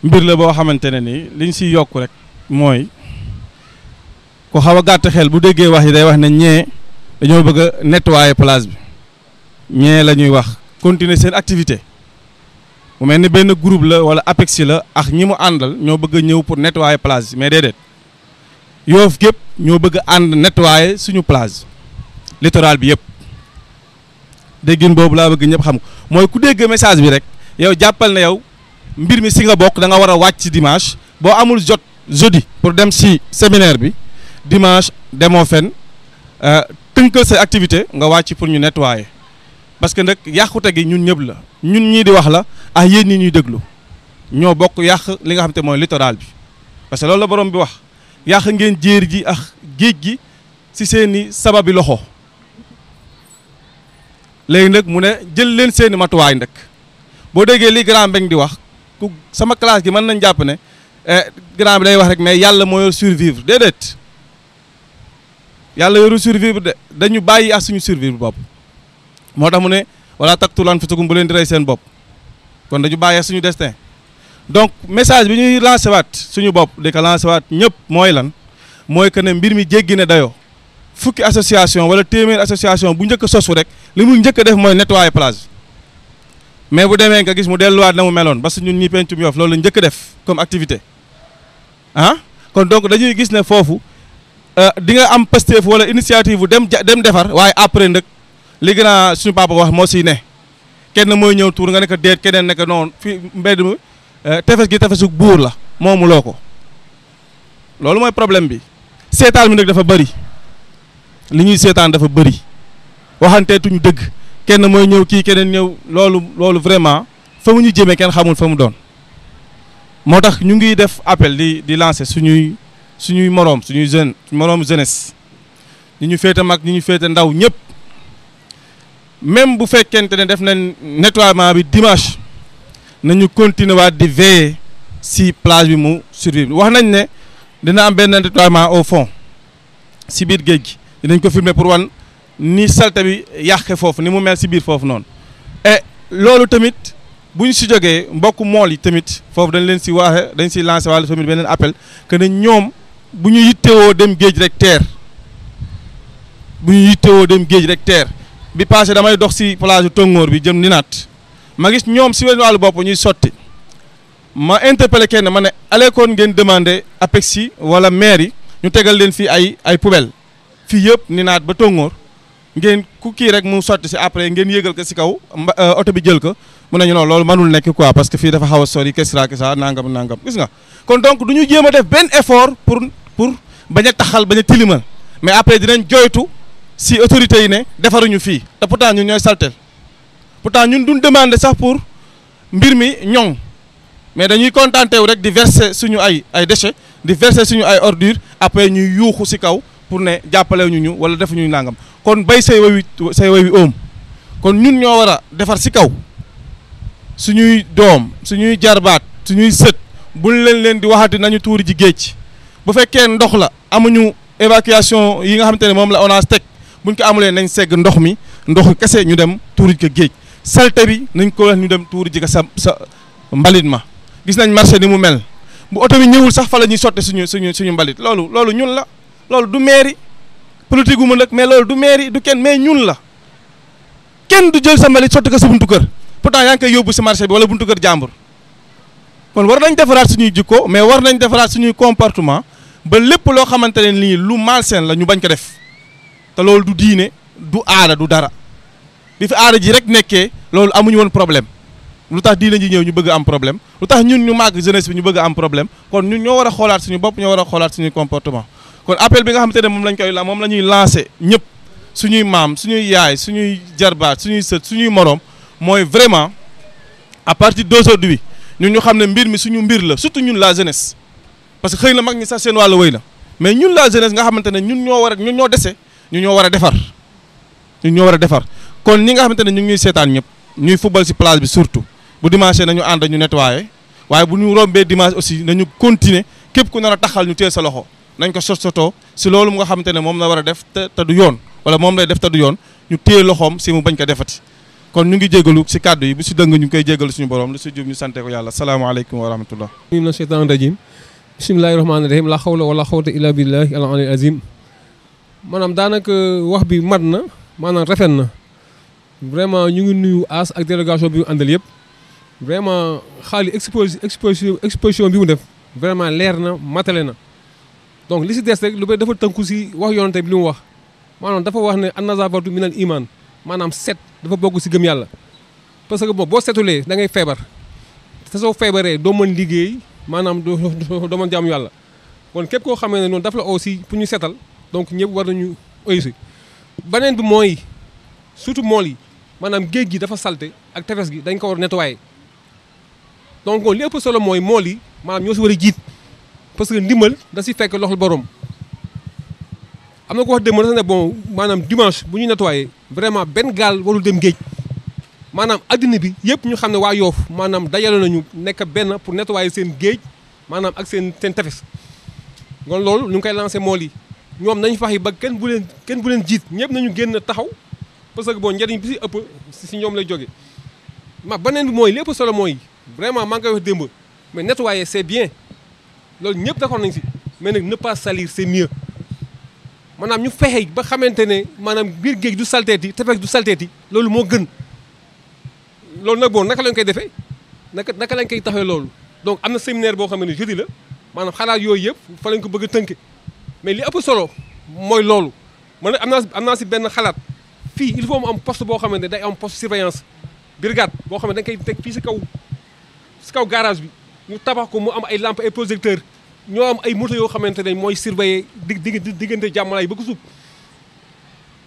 mbir la boo xamante ne ni liñ siy yokk rek mooy ku xaw a gàtt xel bu déggee wax yi day wax ne ñee dañoo bëgg a nettoyer place bi ñee la ñuy wax continuer seen activité mu mel ni benn groupe la wala APEX la ak ñi mu àndal ñoo bëgg a ñëw pour nettoyer place bi mais déedéet Yoff gépp ñoo bëgg a ànd nettoyer suñu plage littoral bi yëpp déggin boobu laa bëgg ñëpp xam ko mooy ku dégg message bi rek yow jàppal na yow mbir mi si nga bokk da nga war a wàcc ci dimanche boo amul jot jeudi pour dem si séminaire bi dimanche demoo fen tënkal sa activité nga wàcc pour ñu nettoyer parce que nag yàqute gi ñun ñëpp la ñun ñii di wax la ak yéen ñi ñuy déglu ñoo bokk yàq li nga xam te mooy littoral bi parce que loolu la borom bi wax yàq ngeen jéer ji ak géej gi si seeni sababi loxo léegi nag mu ne jël leen seeni matuwaay nag boo déggee li grand Mbeng di wax ku sama classe gi mën nañ jàpp ne grand bi day wax rek mais yàlla moo yor survivre déedéet yàlla yoru survivre de dañu bàyyi ak suñu survivre bopp moo tax mu ne wala taqtulu anfusakum bu leen di rey seen bopp kon dañu bàyyi ak suñu destin donc message bi ñuy lancé waat suñu bopp di ko lancé waat ñëpp mooy lan mooy que ne mbir mi jéggi ne dayoo fukki association wala téeméer association bu njëkk a sosu rek li mu njëkk a def mooy nettoyer plage mais bu demee nga gis mu delluwaat na mu meloon parce que ñun ñi Pencum Yoff loolu la njëkk a def comme activité ah kon donc dañuy gis ne foofu di nga am Pastef wala initiative bu dem defar waaye après nag li gën a suñu papa wax moo siy ne kenn mooy ñëw tuur nga ne ko déet keneen ne ko non fii mbedd mi tefes gi tefesu buur la moomuloo ko loolu mooy problème bi. seetaan bi nag dafa bëri li ñuy seetaan dafa bëri waxanteetuñu dëgg kenn mooy ñëw kii keneen ñëw loolu vraiment fa mu ñu jëmee kenn xamul fa mu doon moo tax ñu ngi def appel di lancer suñuy moroom suñuy moroomu jeunesse ñi ñu féete mag ñi ñu féete ndaw ñëpp même bu fekkente ne def nañ nettoiement bi dimanche nañu continuer waat di veiller si plage bi mu survivre wax nañ ne dina am benn nettoiement au fond si biir géej gi dinañ ko filmer pour wan ni salte bi yàqe foofu ni mu mel si biir foofu noonu et loolu tamit bu ñu si jógee mbokk mool yi tamit foofu dañ leen si waxe dañ si lancer wàllu tamit beneen appel que ne ñoom bu ñu yittewoo dem géej rek teer bi passé damay dox si plage Tongoor bi jëm Ninaat ma gis ñoom si wenn wàllu bopp ñuy sotti ma interpellé kenn ma ne alekoon ngeen demandé APEXI wala maire yi ñu tegal leen fii ay poubelle fii yëpp Ninaat ba Tongoor ngeen ku kii rek mu sotti si après ngeen yéegal ko si kaw oto bi jël ko mun nañu noonu loolu mënul nekk quoi parce que fii dafa xaw a sori kesra nangam gis nga kon donc du ñu jéem a def benn effort pour bañ a taxal bañ a tilimal mais après dinañ joytu si autorités yi ne defaruñu fii te pourtant ñun ñooy saltel pourtant ñun duñ demander sax pour mbir mi ñoŋ mais dañuy contenté wu rek di verser suñu ay déchets di verser suñu ay ordures après ñuy yuuxu si kaw pour ne jàppalewuñu ñu wala defuñu nangam kon bay say way wi oom kon ñun ñoo war a defar si kaw suñuy doom suñuy jarbaat suñuy sët buñ leen di waxati nañu tuuri ji géej bu fekkee ndox la amuñu évacuation yi nga xamante ne moom la ONAS teg buñ ko amulee nañ segg ndox mi ndoxu kese ñu dem tuuri ko géej salte bi nañ ko wax ñu dem tuuri ji ko sa mbalit ma gis nañ marché ni mu mel bu oto bi ñëwul sax fa la ñuy sotte suñu mbalit loolu ñun la loolu du mairie politique gu ma nag mais loolu du mairie du kenn mais ñun la kenn du jël sa mbalit sotti ko sa buntu kër pourtant yaa ngi koy yóbbu si marché bi wala buntu kër jàmbur kon war nañ defaraat suñuy jikko mais war nañ defaraat suñuy comportement ba lépp loo xamante ne nii lu malsain la ñu bañ ko def te loolu du diine du aada du dara bi fi aada ji rek nekkee loolu amuñu woon problème lu tax diine ji ñëw ñu bëgg am problème lu tax ñun ñu màgg jeunesse bi ñu bëgg am problème kon ñun ñoo war a xoolaat suñu bopp ñoo war a xoolaat suñuy comportement kon appel bi nga xamante ne moom la ñuy lancé ñëpp suñuy maam suñuy yaay suñuy jarbaat suñuy sët suñuy moroom mooy vraiment à partir d'aujourd'hui ñun ñu xam ne mbir mi suñu mbir la surtout ñun la jeunesse parce que xëy na mag ñi sax seen wàllu wéy na mais ñun la jeunesse nga xamante ne ñun ñoo dese ñun ñoo war a defar ñun ñoo war a defar kon ñi nga xamante ne ñu ngi ñuy seetaan ñëpp ñuy football ci plage bi surtout bu dimanche nañu ànd ñu nettoyer waaye bu ñu rombee dimanche aussi nañu continuer képp ku nar a taxal ñu téye sa loxo nañ ko sotoo si loolu mu nga xamante ne moom la war a def te du yoon wala moom lay def te du yoon ñu téye loxoom si mu bañ ko defati kon ñu ngi jégalu si kàddu yi bu si dëng ñu ngi koy jégalu suñu borom lu si jub ñu sante ko yàlla salaamaaleykum wa rahmatullah mina shaytaan rajim bismillahi rahmaani rahim la xawla wala xawta illa billahi al ali azim maanaam daanaka wax bi mat na maanaam rafet na vraiment ñu ngi nuyu As ak délégation bi mu àndal yëpp vraiment xaali exposition bi mu def vraiment leer na matale na donc li si des rek lu bay dafa tënku si wax yonante bi li mu wax maanaam dafa wax ne an-nazaafatu minal iman maanaam set dafa bokk si gëm yàlla parce que boo setulee da ngay feebar te soo feebaree doo mën liggéey maanaam doo mën jaamu yàlla kon képp koo xamee ne noonu dafa la aussi pour ñu setal donc ñëpp war nañu oysi beneen bi mooy surtout mool yi maanaam géej gi dafa salte ak tefes gi dañ ko war nettoyer donc li ëpp solo mooy mool yi maanaam ñoo si war a jiit parce que ndimbal da si fekk loxol borom am na ko wax démb dafa ne bon maanaam dimanche bu ñu nettoyer vraiment benn gaal warul dem géej maanaam addina bi yëpp ñu xam ne waa Yoff maanaam dajale nañu nekk benn pour nettoyer seen géej maanaam ak seen tefes kon loolu ñu ngi koy lancé mool yi ñoom nañu fax yi ba kenn bu leen jiit ñëpp nañu génn taxaw parce que bon njëriñ bi si ëpp si ñoom lay jóge beneen bi mooy lépp solo mooy vraiment maa ngi koy wax démb mais nettoyer c'est bien loolu ñëpp d'accord nañ si mais nag ne pas salir c'est mieux maanaam ñu fexe ba xamante ne maanaam biir géej du salteeti tefes du salteeti loolu moo gën loolu nag bon naka lañ koy defee naka lañ koy taxawee loolu donc am na séminaire boo xam ne jeudi la maanaam xalaat yooyu yëpp fa lañ ko bëgg a tënk mais li ëpp solo mooy loolu man am naa si benn xalaat fii il faut mu am poste boo xamante ne day am poste surveillance brigade boo xam ne dañ koy teg fii si kaw garage bi ñu tabax ko mu am ay lampes ay projecteurs ñoo am ay moto yoo xamante ne mooy surveiller diggante jàmmalaay ba ko suuf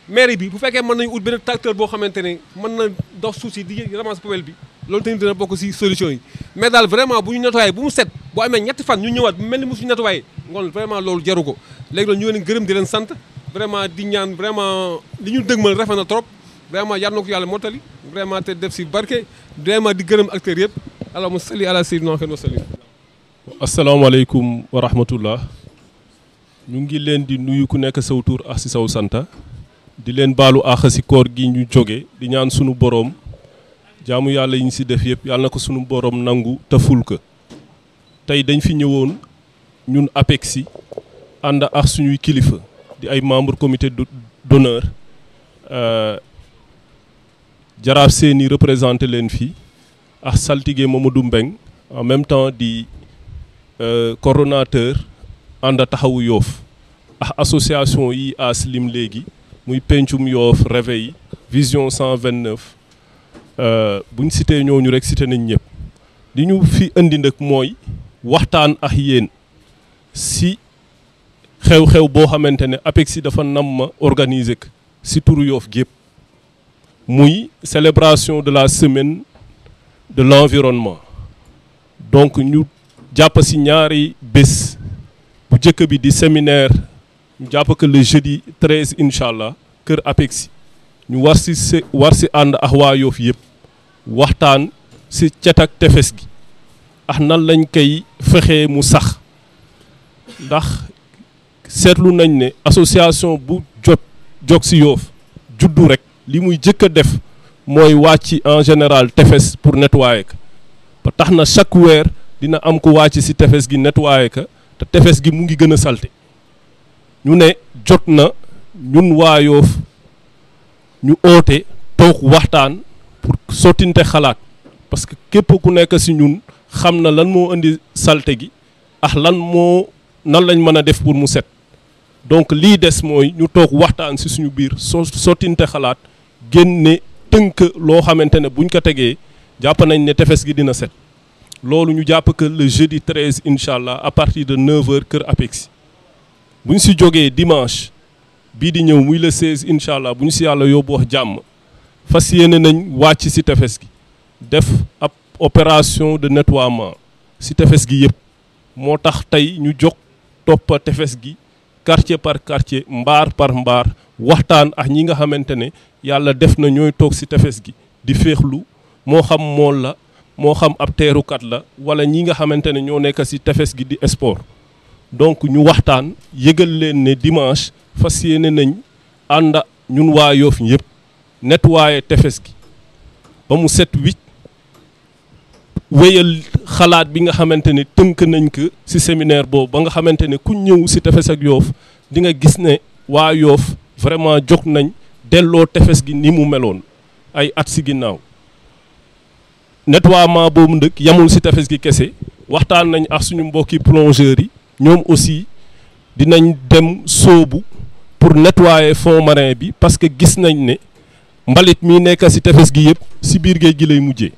mairie bi bu fekkee mën nañu ut benn tracteur boo xamante ne mën na dox suuf si di ramasse poubelle bi loolu tamit dina bokk si solution yi mais daal vraiment bu ñu nettoyé bu mu set boo amee ñetti fan ñu ñëwaat mel ni mosuñu nettoyé ngoon vraiment loolu jaru ko léegi loolu ñu leen gërëm di leen sant vraiment di ñaan vraiment li ñu dëgmal rafet na trop vraiment yar na ko yàlla mottali vraiment te def si barke vraiment di gërëm acteurs yëpp allahumma salli ala sayyidina Muhammad wa sallim. asalaamaaleykum wa rahmatullah ñu ngi leen di nuyu ku nekk saw tur ak si saw santa di leen baalu àq si koor gi ñu jóge di ñaan sunu boroom jaamu yàlla yi ñu si def yëpp yàlla na ko sunu boroom nangu te ful ko tey dañ fi ñëwoon ñun APEXI ànd ak suñuy kilifa di ay membre comité d'honneur Jaraaf Séni représenté leen fii ak saltige Mamadou Mbeng en même temps di coordonnateur ànd taxawu Yoff ak association yi as lim léegi muy pencum Yoff réveil vision 129 buñ cité ñooñu rek cité nañ ñëpp li ñu fi indi nag mooy waxtaan ak yéen si xew-xew boo xamante ne APEXI dafa nam ma organiser ko si turu Yoff gépp muy célébration de la semaine de l'environnement donc ñu jàpp si ñaari bés bu njëkk bi di séminaire ñu jàpp que le jeudi 13 incha allah kër APEXI ñu war si ànd ak waa Yoff yëpp waxtaan si cet ak tefes gi ak nan lañ koy fexee mu sax ndax seetlu nañ ne association bu jog si Yoff juddu rek li muy jëkk a def mooy wàcc en général tefes pour nettoyer ko ba tax na chaque weer dina am ko wàcc si tefes gi nettoyer ko te tefes gi mu ngi gën a salte ñu ne jot na ñun waa Yoff ñu oote toog waxtaan pour sottinte xalaat parce que képp ku nekk si ñun xam na lan moo indi salte gi ak nan lañ mën a def pour mu set donc lii des mooy ñu toog waxtaan si suñu biir sottinte xalaat génne tënk loo xamante ne buñ ko tegee jàpp nañ ne tefes gi dina set loolu ñu jàpp que le jeudi 13 incha allah à partir de 9h kër APEXI buñ si jógee dimanche bii di ñëw muy le 16 incha allah bu ñu si yàlla yóbbu wax jàmm fas yéene nañ wàcc si tefes gi def ab opération de nettoiement si tefes gi yëpp moo tax tey ñu jóg toppa tefes gi quartier par quartier mbaar par mbaar waxtaan ak ñi nga xamante ne yàlla def na ñooy toog si tefes gi di féexlu moo xam mool la moo xam ab teerukat la wala ñi nga xamante ne ñoo nekk si tefes gi di sport donc ñu waxtaan yëgal leen ne dimanche fas yéene nañ ànd ñun waa Yoff yëpp nettoyer tefes gi ba mu set wicc wéyal xalaat bi nga xamante ne tënk nañ ko ci séminaire boobu ba nga xamante ne ku ñëw ci tefes ak Yoff di nga gis ne waa Yoff vraiment jóg nañ delloo tefes gi ni mu meloon ay at ci ginnaaw nettoiement boobu nag yamul ci tefes gi kese waxtaan nañ ak suñu mbokki plongeurs yi ñoom aussi dinañ dem sóobu pour nettoyer fond marin bi parce que gis nañ ne mbalit mi nekk ci tefes gi yëpp ci biir géej gi lay mujjee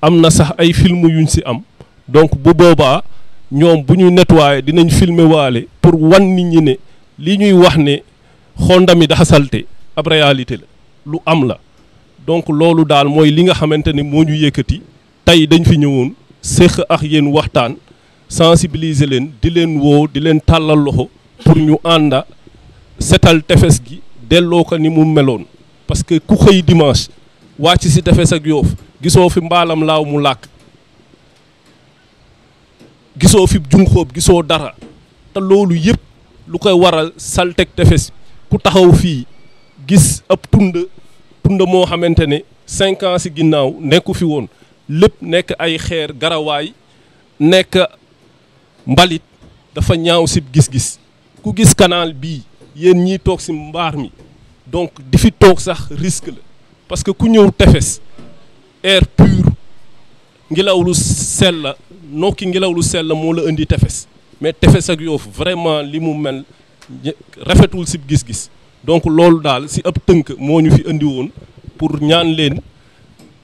am na sax ay film yuñ ci am donc bu boobaa ñoom bu ñuy nettoyer dinañ filmer waale pour wan nit ñi ne li ñuy wax ne Xonda mi dafa salte ab réalité la lu am la donc loolu daal mooy li nga xamante ne moo ñu yëkkati tey dañ fi ñëwoon séq ak yéen waxtaan sensibiliser leen di leen woo di leen tàllal loxo pour ñu ànda setal tefes gi delloo ko ni mu meloon parce que ku xëy dimanche wàcc ci tefes ak Yoff gisoo fi mbaalam laaw mu làkk gisoo fi junxóob gisoo dara te loolu yëpp lu koy waral salteg tefes ku taxaw fii gis ab tund moo xamante ne 5 ans ci ginnaaw nekku fi woon lépp nekk ay xeer garawaay nekk mbalit dafa ñaaw ci gis-gis ku gis canal bii yéen ñiy toog ci mbaar mi donc di fi toog sax risque la parce que ku ñëw tefes air pur ngelaw lu sell la nokki ngelaw lu sell la moo la indi tefes mais tefes ak Yoff vraiment li mu mel rafetul ci gis-gis donc loolu daal ci ab tënk moo ñu fi indi woon pour ñaan leen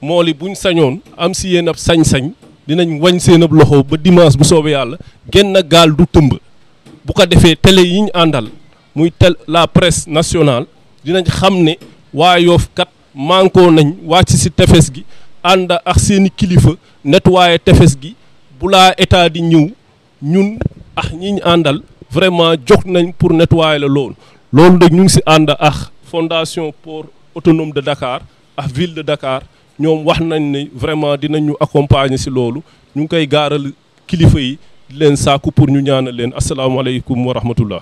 mool yi buñ sañoon am si yéen ab sañ-sañ dinañ wañ seen ab loxo ba dimanche bu soobee yàlla genn gaal du tëmb bu ko defee télé yi ñu àndal muy la presse nationale dinañ xam ne waa Yoff kat mànkoo nañ wàcc si tefes gi ànd ak seeni kilifa nettoyer tefes gi bu laa état di ñëw ñun ak ñi ñu àndal vraiment jox nañ pour nettoyer la loolu nag ñu ngi si ànd ak fondation port autonome de Dakar ak ville de Dakar ñoom wax nañ ne vraiment dinañ ñu accompagner si loolu ñu ngi koy gaaral kilifa yi di leen sàkku pour ñu ñaanal leen asalaamaaleykum wa rahmatullah